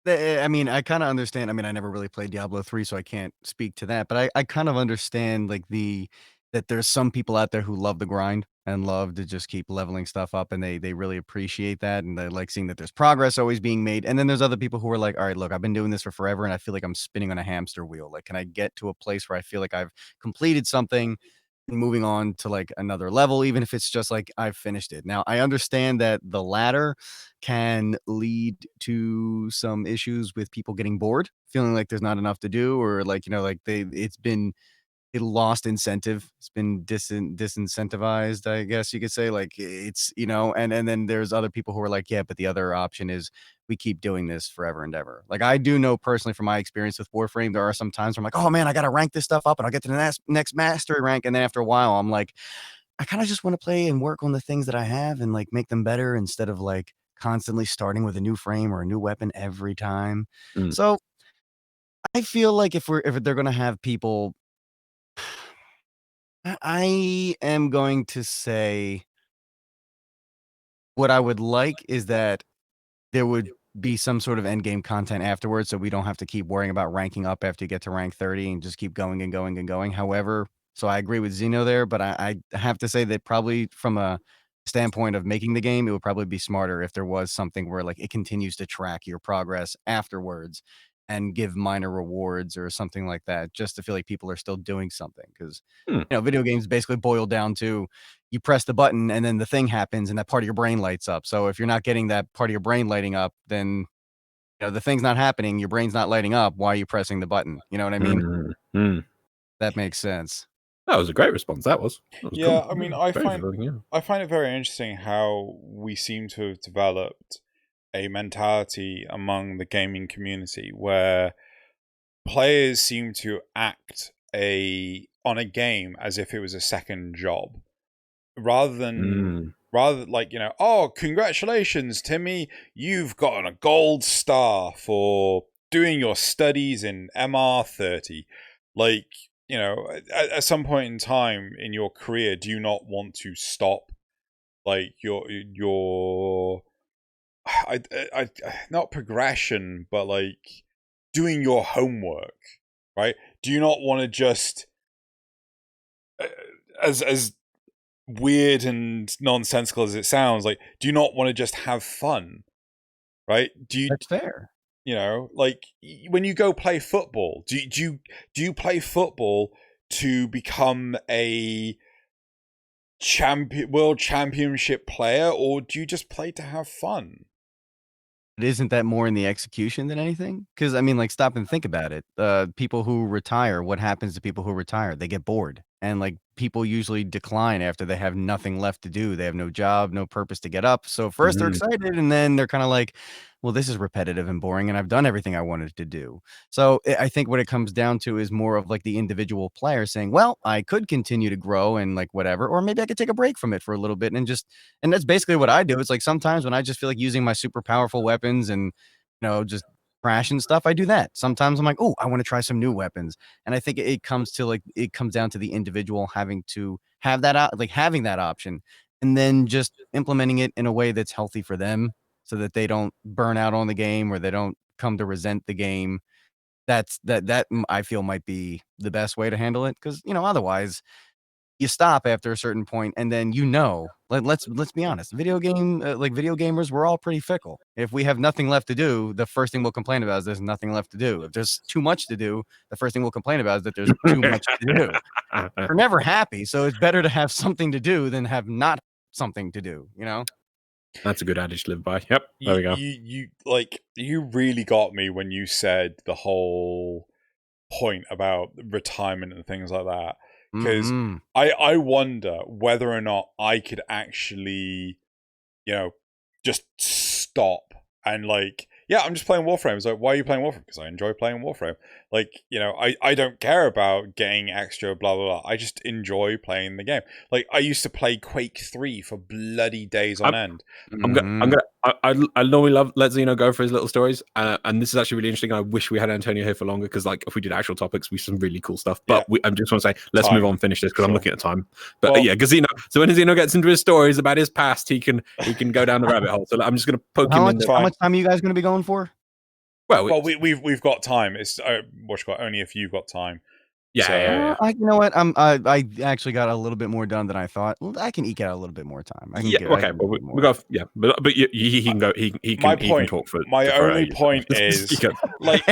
I kind of understand. I mean, I never really played Diablo 3, so I can't speak to that. But I kind of understand like that there's some people out there who love the grind and love to just keep leveling stuff up, and they really appreciate that, and they like seeing that there's progress always being made. And then there's other people who are like, all right, look, I've been doing this for forever, and I feel like I'm spinning on a hamster wheel. Like, can I get to a place where I feel like I've completed something? Moving on to like another level, even if it's just like I've finished it. Now, I understand that the latter can lead to some issues with people getting bored, feeling like there's not enough to do, or like, it's been a lost incentive. It's been disincentivized, I guess you could say. Like it's, and then there's other people who are like, yeah, but the other option is we keep doing this forever and ever. Like I do know personally from my experience with Warframe, there are some times where I'm like, oh man, I got to rank this stuff up and I'll get to the next mastery rank. And then after a while, I'm like, I kind of just want to play and work on the things that I have and like make them better instead of like constantly starting with a new frame or a new weapon every time. So I feel like if they're going to have people, I am going to say what I would like is that there would be some sort of end game content afterwards, so we don't have to keep worrying about ranking up after you get to rank 30 and just keep going and going and going. However, so I agree with Xeno there, but I have to say that probably from a standpoint of making the game, it would probably be smarter if there was something where like it continues to track your progress afterwards and give minor rewards or something like that, just to feel like people are still doing something. Because video games basically boil down to you press the button and then the thing happens and that part of your brain lights up. So if you're not getting that part of your brain lighting up, then the thing's not happening, your brain's not lighting up. Why are you pressing the button? You know what I mean? That makes sense. That was a great response. That was yeah, cool. I mean, I find it very interesting how we seem to have developed a mentality among the gaming community where players seem to act on a game as if it was a second job, rather than like, oh, congratulations, Timmy, you've gotten a gold star for doing your studies in MR30. Like, at some point in time in your career, do you not want to stop like your not progression, but like doing your homework, right? Do you not want to just as weird and nonsensical as it sounds, like, do you not want to just have fun, right? That's fair. Like when you go play football, do you play football to become a world championship player, or do you just play to have fun? But isn't that more in the execution than anything? Because I mean, like, stop and think about it. People who retire, what happens to people who retire? They get bored, and like people usually decline after they have nothing left to do. They have no job, no purpose to get up. So first they're excited, and then they're kind of like, well, this is repetitive and boring, and I've done everything I wanted to do. So I think what it comes down to is more of like the individual player saying, well, I could continue to grow and like whatever, or maybe I could take a break from it for a little bit and that's basically what I do. It's like sometimes when I just feel like using my super powerful weapons and, just trash and stuff, I do that. Sometimes I'm like, oh, I want to try some new weapons. And I think it comes down to the individual having to have that having that option, and then just implementing it in a way that's healthy for them, so that they don't burn out on the game or they don't come to resent the game. That I feel might be the best way to handle it, because otherwise you stop after a certain point, and then let's be honest, video gamers, we're all pretty fickle. If we have nothing left to do, the first thing we'll complain about is there's nothing left to do. If there's too much to do, the first thing we'll complain about is that there's too much to do. We're never happy, so it's better to have something to do than have not something to do, That's a good adage to live by. Yep, there we go. You really got me when you said the whole point about retirement and things like that. Because I wonder whether or not I could actually, just stop and I'm just playing Warframe. It's like, why are you playing Warframe? Because I enjoy playing Warframe. I don't care about getting extra blah, blah, blah. I just enjoy playing the game. I used to play Quake 3 for bloody days on end. I normally let Xeno go for his little stories. And this is actually really interesting. I wish we had Antonio here for longer, because if we did actual topics, we some really cool stuff. But I just want to say, let's move on, finish this, because I'm looking at the time. But because Xeno, so when Xeno gets into his stories about his past, he can go down the rabbit hole. So I'm just going to poke him in. How much time are you guys going to be going for? Well, we've got time. It's only if you've got time. Yeah. You know what? I actually got a little bit more done than I thought. I can eke out a little bit more time. But he can go. He can talk for. My only point is, like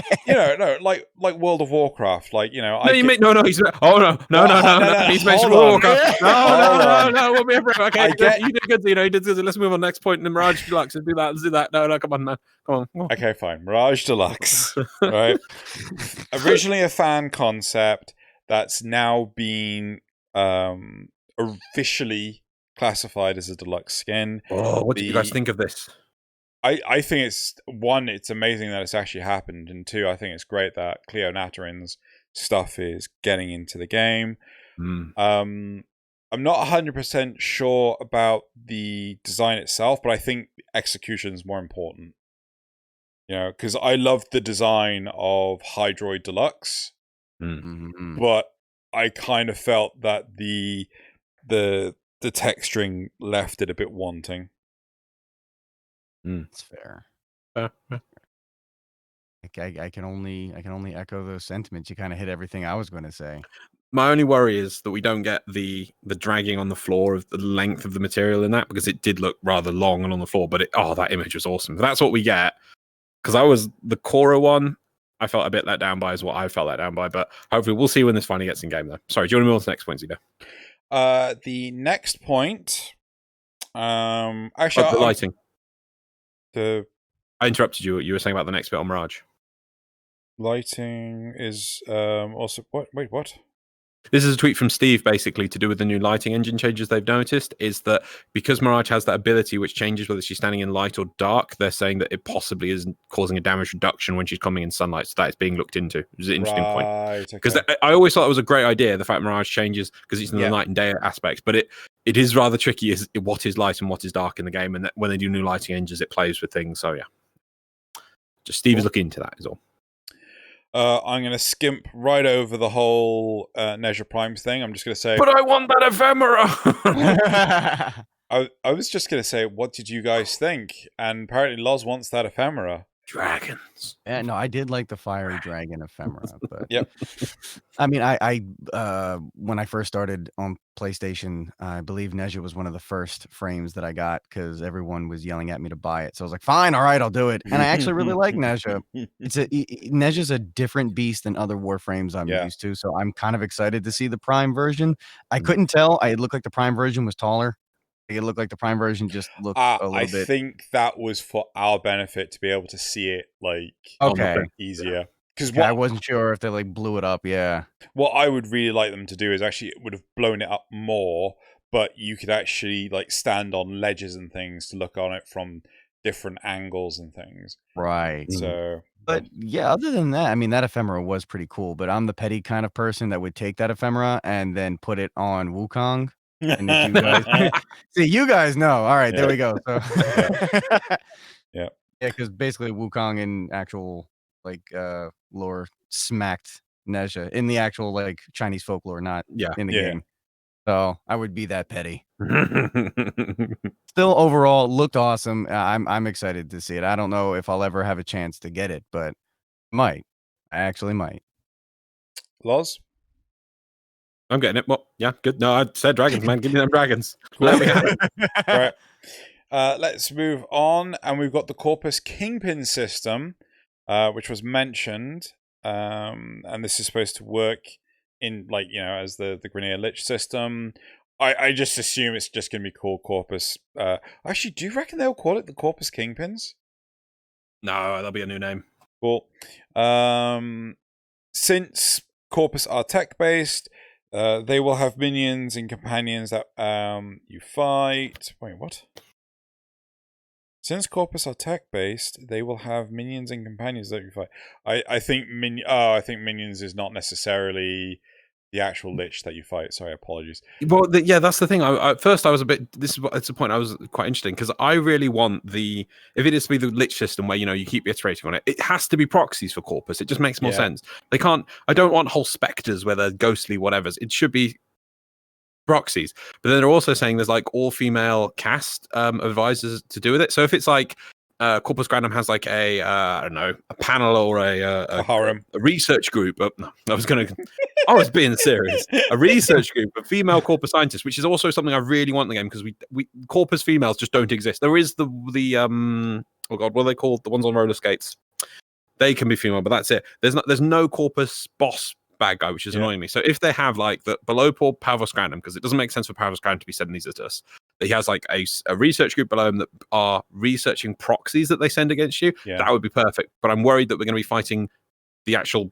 World of Warcraft. No, he's he's mentioned Warcraft. No, we'll be everywhere. Okay, you did good. You did good. Let's move on. Next point. Mirage Deluxe. Let's do that. No, come on, man. Come on. Okay, fine. Mirage Deluxe. Right. Originally a fan concept that's now been officially classified as a deluxe skin. Oh, what do you guys think of this? I think it's amazing that it's actually happened, and two, I think it's great that Cleo Natarin's stuff is getting into the game. I'm not 100% sure about the design itself, but I think execution is more important. Because I love the design of Hydroid Deluxe. But I kind of felt that the texturing left it a bit wanting. That's fair. I can only echo those sentiments. You kind of hit everything I was going to say. My only worry is that we don't get the dragging on the floor of the length of the material in that, because it did look rather long and on the floor. But that image was awesome. If that's what we get, because the Cora one, I felt a bit let down by, is what I felt let down by, but hopefully we'll see when this finally gets in game, though. Sorry, do you want to move on to the next point, Zito? The next point, actually, the lighting. I interrupted you. You were saying about the next bit on Mirage. Lighting is also what? Wait, what? This is a tweet from Steve, basically, to do with the new lighting engine changes they've noticed, is that because Mirage has that ability which changes whether she's standing in light or dark, they're saying that it possibly is causing a damage reduction when she's coming in sunlight, so that is being looked into. Which is an interesting point. Because I always thought it was a great idea, the fact Mirage changes, because it's in the night and day aspects, but it is rather tricky is what is light and what is dark in the game, and that when they do new lighting engines, it plays with things, so yeah. Just Steve is looking into that, is all. I'm going to skimp right over the whole Nezha Prime thing. I'm just going to say... But I want that ephemera! I was just going to say, what did you guys think? And apparently Loz wants that ephemera. Dragons. Yeah, no, I did like the fiery dragon ephemera. But yep. I mean, I when I first started on PlayStation, I believe Nezha was one of the first frames that I got, because everyone was yelling at me to buy it. So I was like, fine, all right, I'll do it. And I actually really like Nezha. Nezha's a different beast than other Warframes I'm used to. So I'm kind of excited to see the Prime version. I couldn't tell. It looked like the Prime version was taller. It looked like the Prime version just looked a little bit. I think that was for our benefit, to be able to see it easier. Because I wasn't sure if they blew it up. Yeah. What I would really like them to do is actually, it would have blown it up more, but you could actually stand on ledges and things to look on it from different angles and things. Right. So. But yeah, other than that, I mean, that ephemera was pretty cool. But I'm the petty kind of person that would take that ephemera and then put it on Wukong. And if you guys see, you guys know. All right, there we go. So yeah, because basically Wukong in actual like lore smacked Nezha in the actual like Chinese folklore, not in the game. So I would be that petty. Still, overall, looked awesome. I'm excited to see it. I don't know if I'll ever have a chance to get it, but might. I actually might. Loz? I'm getting it. Well, yeah, good. No, I said dragons, man. Give me them dragons. Let me have it. Right. Let's move on, and we've got the Corpus Kingpin system, which was mentioned, and this is supposed to work in, like, you know, as the Grineer Lich system. I just assume it's just going to be called Corpus. Actually, do you reckon they'll call it the Corpus Kingpins? No, that'll be a new name. Cool. Since Corpus are tech-based, they will have minions and companions that you fight. Wait, what? Since Corpus are tech-based, they will have minions and companions that you fight. I think minions is not necessarily the actual lich that you fight. Sorry, apologies. Well, yeah, that's the thing. At first, I was a bit. It's a point I was quite interesting because I really want if it is to be the lich system where, you know, you keep iterating on it, it has to be proxies for Corpus. It just makes more sense. They can't. I don't want whole specters where they're ghostly whatevers. It should be proxies. But then they're also saying there's like all female cast advisors to do with it. So if it's like Corpus Grandum has like I don't know, a panel or a research group. No, I was being serious. A research group of female Corpus scientists, which is also something I really want in the game because we Corpus females just don't exist. There is the oh god, what are they called? The ones on roller skates. They can be female, but that's it. There's no Corpus boss bad guy, which is annoying me. So if they have like the below poor Pavos Grandum, because it doesn't make sense for Pavos Grandum to be sending these at us. He has like a research group below him that are researching proxies that they send against you. That would be perfect. But I'm worried that we're going to be fighting the actual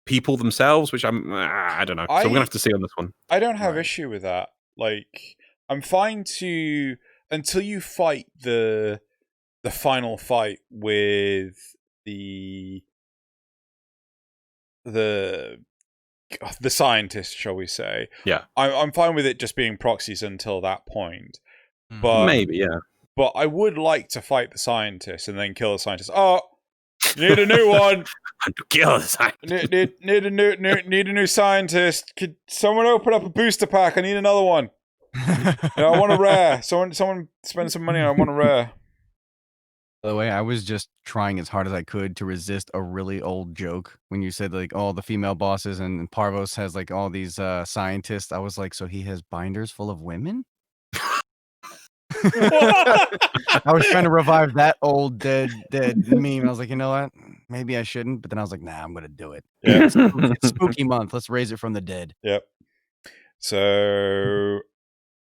people themselves, which I don't know. So we're going to have to see on this one. I don't have issue with that. Like, I'm fine to until you fight the final fight with the scientist, shall we say? Yeah, I'm fine with it just being proxies until that point. But maybe, yeah. But I would like to fight the scientist and then kill the scientist. Oh, need a new one. Kill the scientist. Need a new scientist. Could someone open up a booster pack? I need another one. I want a rare. Someone spend some money. I want a rare. By the way, I was just trying as hard as I could to resist a really old joke when you said like all the female bosses and Parvos has like all these scientists. I was like, so he has binders full of women? I was trying to revive that old dead meme. I was like, you know what? Maybe I shouldn't. But then I was like, nah, I'm gonna do it. Yeah. It's spooky month. Let's raise it from the dead. Yep. So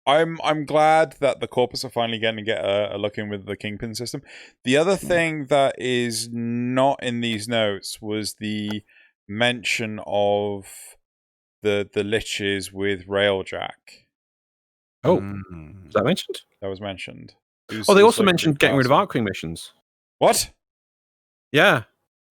I'm glad that the Corpus are finally getting to get a look in with the Kingpin system. The other thing that is not in these notes was the mention of the liches with Railjack. Oh, was that mentioned? That was mentioned. They also mentioned getting rid of Arcwing missions. What? Yeah.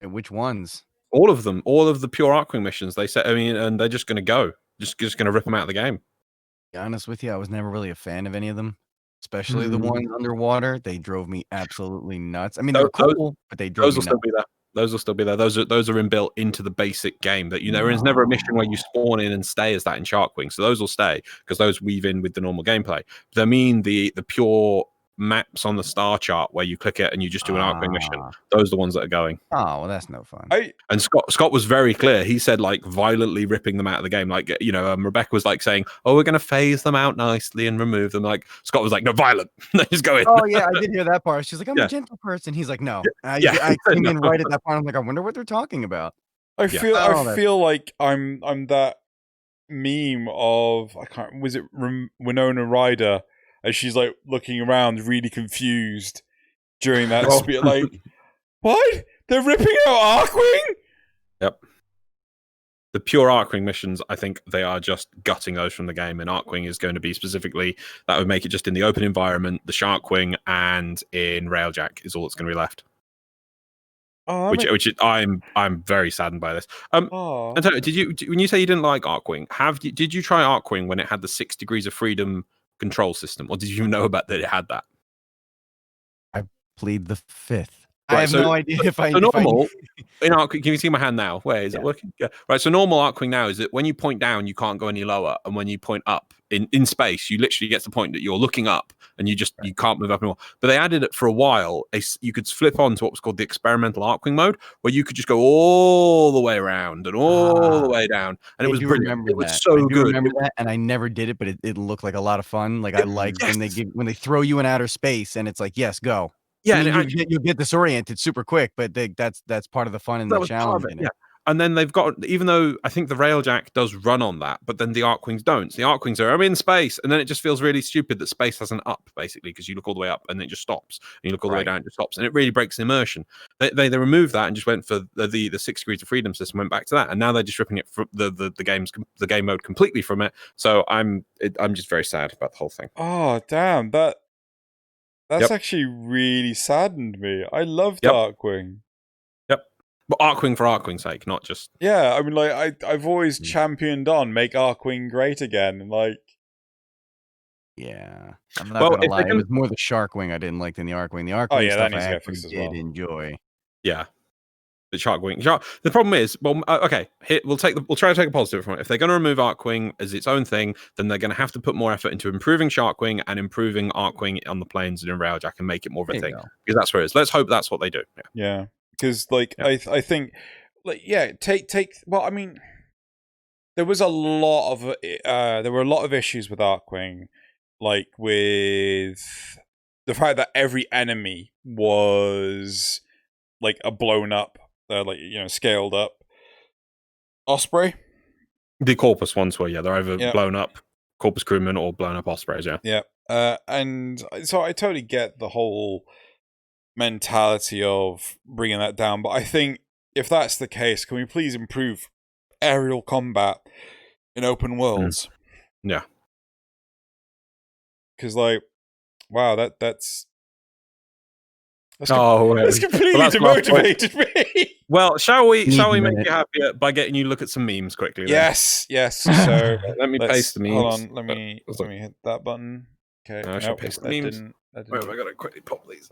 And which ones? All of them. All of the pure Arcwing missions. They said, and they're just going to go. Just going to rip them out of the game. To be honest with you, I was never really a fan of any of them, especially the ones underwater. They drove me absolutely nuts. I mean, they're cool, but they drove me nuts. Those will still be there. Those are inbuilt into the basic game. That there is never a mission where you spawn in and stay as that in Sharkwing. So those will stay because those weave in with the normal gameplay. But I mean the pure maps on the star chart where you click it and you just do an Arcwing mission. Those are the ones that are going. Oh, well, that's no fun. And Scott was very clear. He said like violently ripping them out of the game. Like, Rebecca was like saying, "Oh, we're going to phase them out nicely and remove them." Like Scott was like, "No, violent." Just go in. Oh yeah, I did hear that part. She's like, "I'm a gentle person." He's like, "No." I came in right at that point. I'm like, I wonder what they're talking about. I feel like I'm that meme of was it Winona Ryder? And she's like looking around, really confused during that speech. Like, what? They're ripping out Arcwing? Yep. The pure Arcwing missions, I think they are just gutting those from the game. And Arcwing is going to be specifically, that would make it just in the open environment, the Sharkwing, and in Railjack is all that's going to be left. I'm very saddened by this. Antonio, when you say you didn't like Arcwing, did you try Arcwing when it had the 6 degrees of freedom control system, or did you know about that it had that? I plead the fifth. I have no idea if I. So normal. In Arc, can you see my hand now? Where is it Yeah. working? Yeah. Right. So normal Arcwing now is that when you point down, you can't go any lower, and when you point up in space, you literally get to the point that you're looking up, and you can't move up anymore. But they added it for a while. You could flip on to what was called the experimental Arcwing mode, where you could just go all the way around and all the way down, and it was brilliant. It was so good. Remember that, and I never did it, but it looked like a lot of fun. Like I like when they throw you in outer space, and it's like, yes, go. Yeah, I mean, you'll get disoriented super quick, but that's part of the fun and the challenge. Yeah. And then they've got, even though I think the Railjack does run on that, but then the Arcwings don't. So the Arcwings are, I'm in space, and then it just feels really stupid that space has an up, basically, because you look all the way up and it just stops. And you look all the way down, it just stops. And it really breaks the immersion. They removed that and just went for the 6 degrees of freedom system, went back to that. And now they're just ripping it from the game mode completely from it. So I'm just very sad about the whole thing. Oh, damn. That's actually really saddened me. I loved Arcwing. But Arcwing for Arcwing's sake, not just... Yeah, I mean, like, I've always championed on make Arcwing great again, and like... Yeah. I'm not gonna lie, it was more the Sharkwing I didn't like than the Arcwing. The Arcwing stuff I actually did enjoy. Yeah. The Sharkwing. The problem is, okay, we'll try to take a positive from it. If they're going to remove Arcwing as its own thing, then they're going to have to put more effort into improving Sharkwing and improving Arcwing on the planes and in Railjack and make it more of a thing. Because that's where it is. Let's hope that's what they do. Yeah. Because, like, I think, like, well, I mean, there was a lot of, there were a lot of issues with Arcwing, like, with the fact that every enemy was, like, a blown up, scaled up Osprey. The Corpus ones were, they're either blown up Corpus crewmen or blown up Ospreys, Yeah. And so I totally get the whole mentality of bringing that down, but I think if that's the case, can we please improve aerial combat in open worlds? Yeah, because like, wow, that's completely demotivated me. Well, shall we make you happier by getting you to look at some memes quickly? Then? Yes. So let me paste the memes. Hold on, let me hit that button. Okay, I should paste the memes. Wait, I gotta quickly pop these.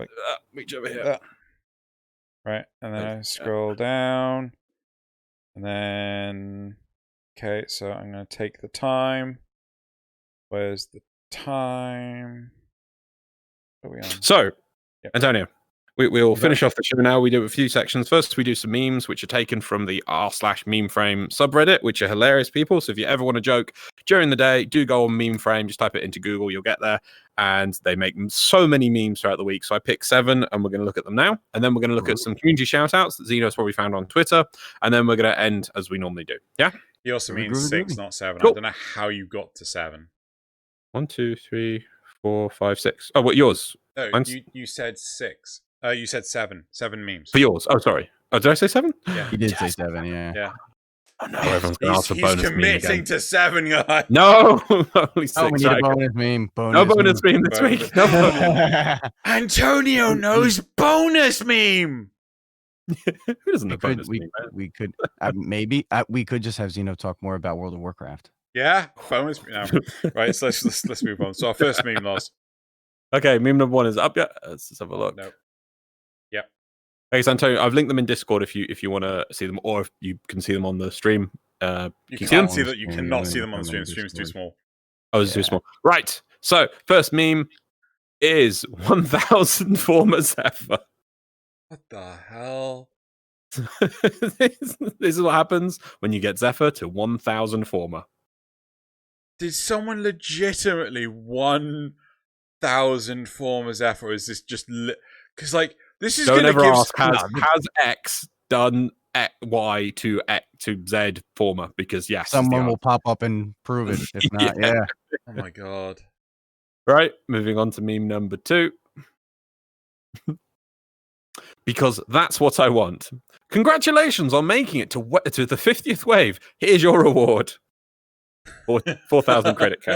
Reach over here. Right, and then I scroll down, and then okay. So I'm gonna take the time. Where's the time? What are we on? So, Antonio, we'll finish off the show now. We do a few sections. First, we do some memes, which are taken from the r/memeframe subreddit, which are hilarious people. So if you ever want a joke during the day, do go on memeframe. Just type it into Google. You'll get there. And they make so many memes throughout the week. So I picked 7, and we're going to look at them now. And then we're going to look at some community shout-outs that Xeno's probably found on Twitter. And then we're going to end as we normally do. Yeah? He also means 6, not 7. Cool. I don't know how you got to 7. 1, 2, 3, 4, 5, 6. Oh, what, yours? No, you said 6. You said 7. 7 memes. For yours. Oh, sorry. Oh, did I say 7? Yeah. You did say 7, yeah. Oh, no, everyone's going to ask for bonus meme again. He's committing to 7, guys. No, only 6. We need a bonus meme. No bonus meme this week. No bonus. Antonio knows bonus meme. Who doesn't know bonus meme? We could maybe we could just have Xeno talk more about World of Warcraft. Yeah, bonus meme. No. Right, so let's move on. So our first meme, Loz. Okay, meme number 1 is up yet. Let's just have a look. Nope. Yep. Okay, so Antonio, I've linked them in Discord if you want to see them, or if you can see them on the stream. You can't see that. You cannot see them on the stream. The stream's too small. Oh, it's too small. Right. So first meme is 1,000 former Zephyr. What the hell? This is what happens when you get Zephyr to 1,000 former. Did someone legitimately 1,000 former Zephyr? Or is this just because like this is going to give? Ask, has X done Y to Z former? Because yes, someone will pop up and prove it. If not, yeah. Oh my god. Right, moving on to meme number 2. Because that's what I want. Congratulations on making it to the 50th wave. Here's your reward. 4,000 credit cash.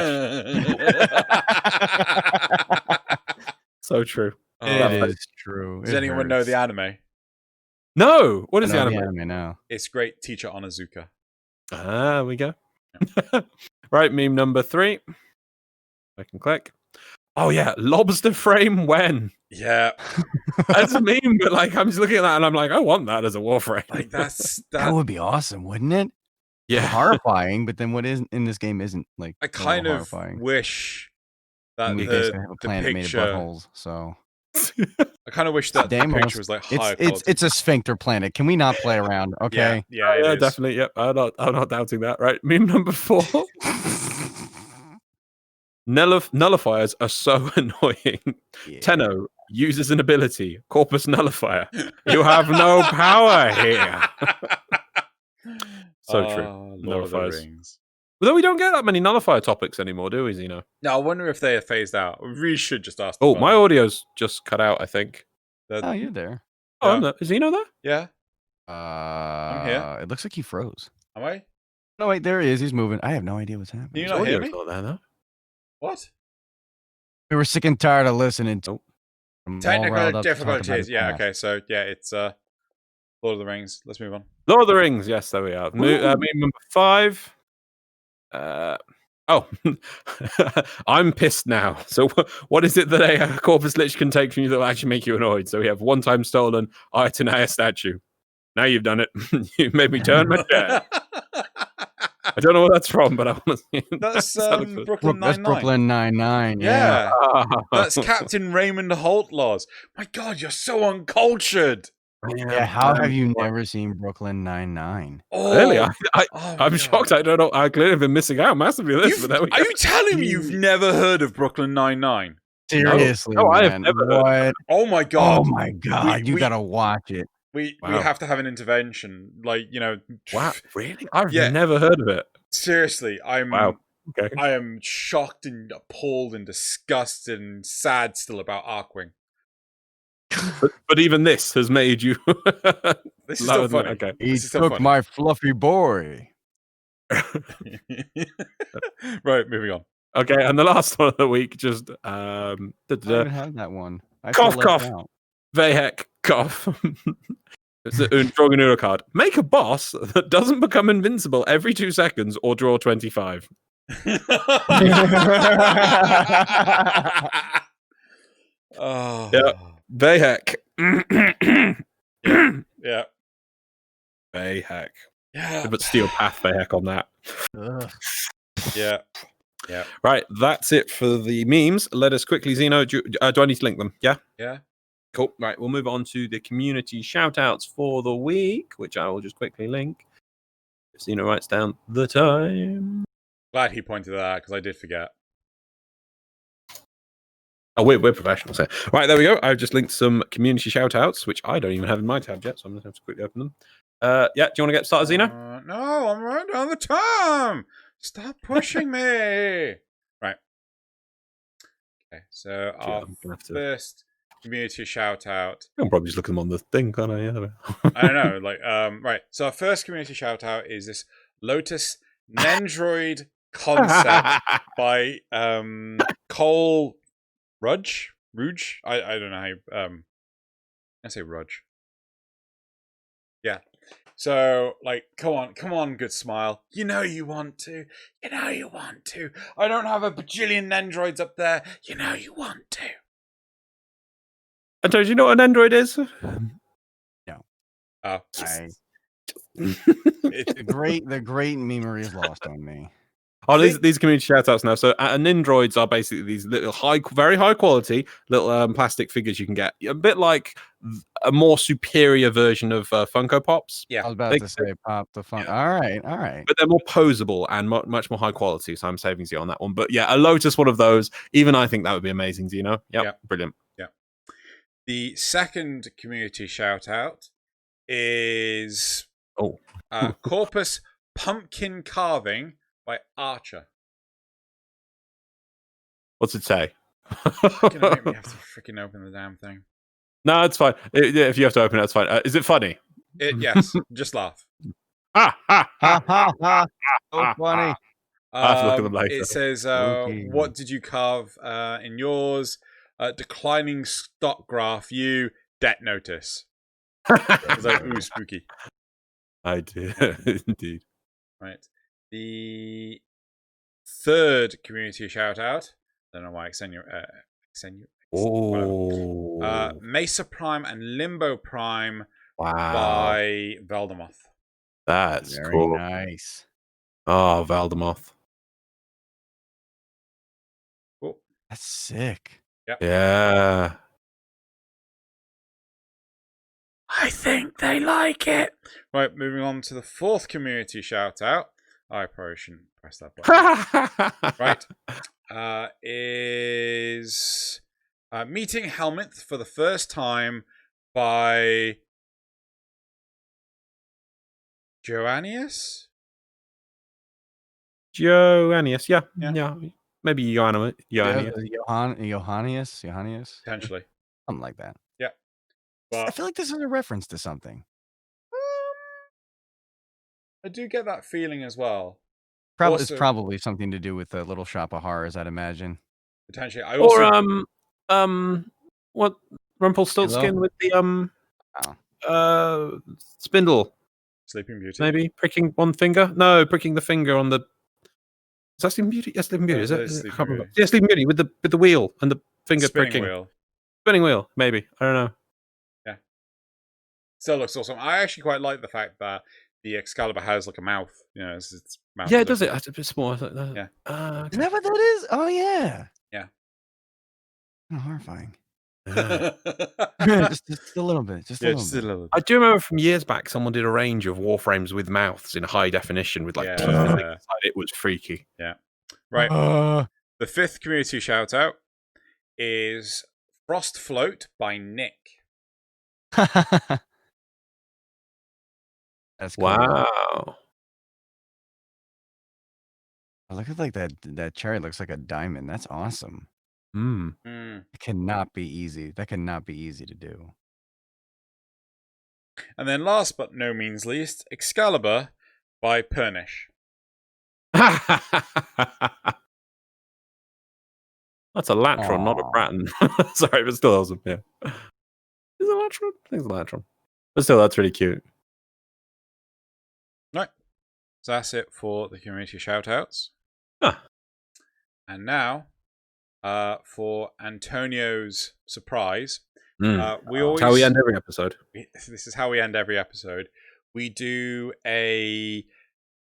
So true. It is true. Does anyone know the anime? No. What is the anime? Now? It's Great Teacher Onizuka. We go. Right, meme number 3. I can click. Oh yeah, lobster frame when? Yeah, That's a meme, but like I'm just looking at that and I'm like, I want that as a warframe. like That that. would be awesome, wouldn't it? Yeah. Horrifying, but then what is in this game isn't like I kind of horrifying. wish that In which case, I have a the planet made of picture. buttholes, so I kind of wish that the Deimos, picture was like higher it's quality. it's a sphincter planet. Can we not play around? Okay. Yeah, Yeah, it is. definitely. Yep, I'm not doubting that. Right, meme number 4. Nullifiers are so annoying. Yeah. Tenno uses an ability, Corpus Nullifier. You have no power here. So true. Lord of the Nullifiers. Rings. Although we don't get that many nullifier topics anymore, do we, Xeno? No, I wonder if they are phased out. We really should just ask. Oh, my audio's just cut out, I think. Oh, you're there. Oh, I'm there. Is Xeno there? Yeah. I'm here. It looks like he froze. Am I? No, wait, there he is. He's moving. I have no idea what's happening. Can you His not hear audio's me? not there, though. What? We were sick and tired of listening to them all riled Technical up to talk about difficulties. his Yeah. past. Okay. So yeah, it's Lord of the Rings. Let's move on. Lord of the Rings. Yes, there we are. Meme number 5. I'm pissed now. So what is it that a Corpus Lich can take from you that will actually make you annoyed? So we have one time stolen Ayatanaya statue. Now you've done it. You made me turn my chair. I don't know what that's from, but I want to see it. That's Brooklyn That's Nine-Nine. Brooklyn Nine-Nine. Yeah. Ah. That's Captain Raymond HoltLaws. My God, you're so uncultured. Yeah, how have you never seen Brooklyn Nine-Nine? Oh, Really? oh my I'm God. shocked. I don't know. I clearly have been missing out massively. This, but there we go. Are you telling me you've never heard of Brooklyn Nine-Nine? Seriously, No, I have man. never heard What? Oh my God. Oh my God, you gotta watch it. We Wow. have to have an intervention. Like, you know. Wow, really? I've Yeah. never heard of it. Seriously, Wow. Okay. I am shocked and appalled and disgusted and sad still about Arkwing. But even this has made you. This is still funny. Okay. He This is so took funny. my fluffy boy. Right, moving on. Okay, and the last one of the week, just I don't even have that one. I Cough, feel left cough. out. Vehek cough. It's a draw a Nura card. Make a boss that doesn't become invincible every 2 seconds or draw 25. Oh. Yeah. Vehek. Yeah. Vehek. Yeah. But steel path Vehek on that. Ugh. Yeah. Yeah. Right, that's it for the memes. Let us quickly, Xeno. Do I need to link them? Yeah? Yeah. Cool. Right, we'll move on to the community shoutouts for the week, which I will just quickly link. Xeno writes down the time. Glad he pointed that out because I did forget. Oh, we're professionals here. Right, there we go. I've just linked some community shoutouts, which I don't even have in my tab yet, so I'm going to have to quickly open them. Yeah, do you want to get started, Xeno? No, I'm right on the time. Stop pushing me. Right. Okay, so our I'm gonna have to... first community shout out. I can probably just look at them on the thing, can't I? Yeah. I don't know. Like, right. So our first community shout out is this Lotus Nendroid concept by Cole Rudge. I don't know how you, I say Rudge. Yeah. So, like, come on, good smile. You know you want to. You know you want to. I don't have a bajillion Nendroids up there. You know you want to. And do you know what an Android is? No. Oh. The great memory is lost on me. Oh, these community shoutouts now. So, Nindroids are basically these little very high quality little plastic figures you can get. A bit like a more superior version of Funko Pops. Yeah, I was about to say pop the fun. Yeah. All right. But they're more posable and much more high quality. So I'm saving you on that one. But yeah, a Lotus, one of those. Even I think that would be amazing. Xeno. Yep. Brilliant. Yeah. The second community shout out is Corpus Pumpkin Carving by Archer. What's it say? It's gonna make me have to freaking open the damn thing. No, it's fine. If you have to open it, it's fine. Is it funny? Yes, just laugh. Ha ha Ha ha ha! So funny. I have to look at them later. It says, "What did you carve in yours? Declining stock graph. You debt notice." It's like, ooh, spooky. I did indeed. Right. The third community shout out, don't know why. Xeno, Oh, Mesa Prime and Limbo Prime wow. by Veldemoth. That's Very cool. nice. Oh, Valdemoth. Cool. That's sick. Yeah. I think they like it. Right, moving on to the fourth community shout out. I probably shouldn't press that button. Right. Is Meeting Helminth for the first time by Joannius? Joannius, yeah. Yeah. Maybe Joannius. Johannius? Potentially. Something like that. Yeah. I But feel like this is a reference to something. I do get that feeling as well. It's probably something to do with the Little Shop of Horrors, I'd imagine. Potentially. I also what Rumpelstiltskin with the spindle. Sleeping Beauty. Maybe pricking one finger. No, pricking the finger on the. Is that Sleeping Beauty? Yes, Sleeping Beauty. Is it? I can't remember. Yeah, Sleeping Beauty with the wheel and the finger pricking. Wheel. Spinning wheel. Maybe, I don't know. Yeah. Still looks awesome. I actually quite like the fact that the Excalibur has like a mouth. You know, its mouth. Yeah, it does it. It's a bit small. Yeah. Okay. Is that what that is? Oh yeah. Yeah. Oh, horrifying. Yeah. just a little bit. Just a little bit. I do remember from years back, someone did a range of Warframes with mouths in high definition with like teeth and things inside. It was freaky. Yeah. Right. The fifth community shout out is Frost Float by Nick. That's cool. Wow. Look at like that cherry looks like a diamond. That's awesome. It cannot be easy. That cannot be easy to do. And then last but no means least, Excalibur by Pernish. That's a Latron, not a Bratton. Sorry, but still awesome. Yeah. Is it a Latron? I think it's a Latron. But still, that's really cute. Right. So that's it for the community shoutouts. Huh. And now, for Antonio's surprise, we always. How we end every episode. This is how we end every episode. We do a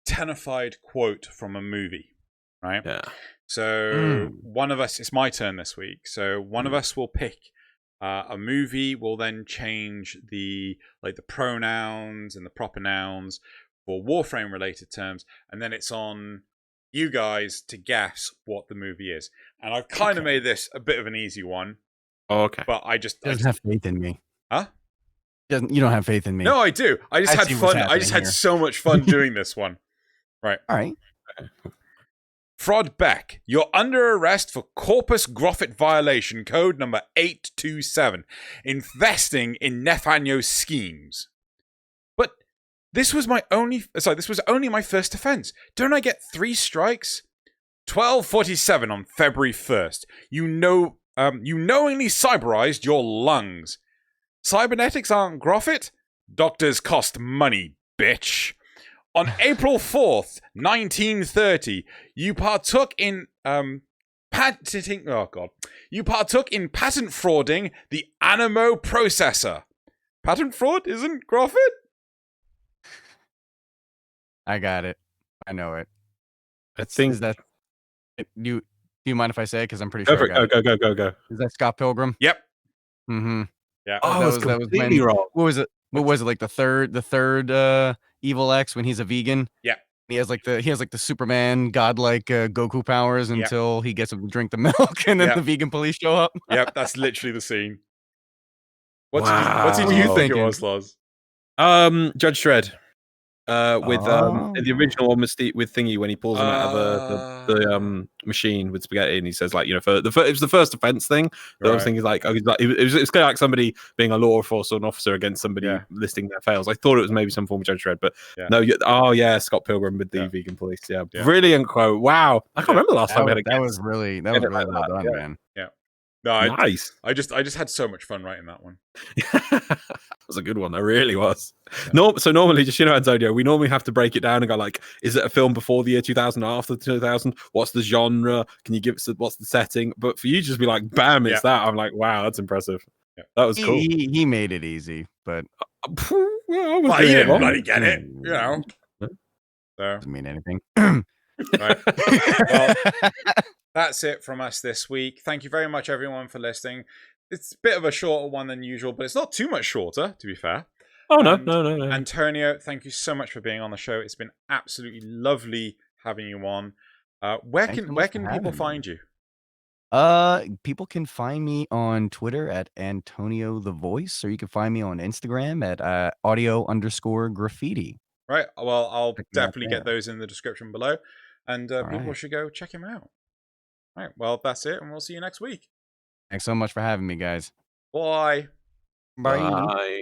Tennified quote from a movie, right? Yeah. So one of us, it's my turn this week. So one of us will pick a movie. We'll then change the pronouns and the proper nouns for Warframe related terms, and then it's on you guys to guess what the movie is. And I've kind of made this a bit of an easy one. Oh, okay. But I just have faith in me. Huh? You don't have faith in me. No, I do. I just had fun. I just had so much fun doing this one. Right. All right. Frod Beck, you're under arrest for corpus groffit violation, code number 827, investing in Nefanyo's schemes. But this was only my first offense. Don't I get 3 strikes? 1247 on February 1st. You knowingly cyberized your lungs. Cybernetics aren't groffit? Doctors cost money, bitch. On April 4th, 1930, you partook in patenting. Oh god, you partook in patent frauding the Animo processor. Patent fraud isn't groffit. I got it. I know it. I think is that. Do you mind if I say it? Because I'm pretty sure. Go. Is that Scott Pilgrim? Yep. Mm-hmm. Yeah. Oh, that was completely wrong. What was it? What was it, like the third Evil X when he's a vegan? Yeah. He has like the Superman godlike Goku powers until he gets him to drink the milk, and then the vegan police show up. Yep, that's literally the scene. What Wow. did you think it was, Loz? Judge Dredd. With the original one with Thingy when he pulls him out of the machine with spaghetti, and he says, like, you know, it was the first offense thing. The other thing is like, it was kind of like somebody being a law enforcement officer against somebody listing their fails. I thought it was maybe some form of Judge Dredd, but no, Scott Pilgrim with the vegan police. Yeah, brilliant quote. Wow, I can't remember the last time we had a guest. That was really well done, man. Yeah, No, Nice. I just had so much fun writing that one. That was a good one. It really was. Yeah. So normally, just Antonio, we normally have to break it down and go like, is it a film before the year 2000 or after 2000? What's the genre? Can you give us what's the setting? But for you, just be like, bam, it's that. I'm like, wow, that's impressive. Yeah. That was cool. He made it easy, but Well, he didn't bloody get it, you know. So doesn't mean anything. Right. Well, that's it from us this week. Thank you very much, everyone, for listening. It's a bit of a shorter one than usual, but it's not too much shorter, to be fair. Oh, no. Antonio, thank you so much for being on the show. It's been absolutely lovely having you on. Where can people find you? People can find me on Twitter at Antonio the Voice, or you can find me on Instagram at audio_graffiti. Right. Well, I'll Check me out definitely there. get those in the description below, and people should go check him out. All right. Well, that's it, and we'll see you next week. Thanks so much for having me, guys. Bye. Bye. Bye.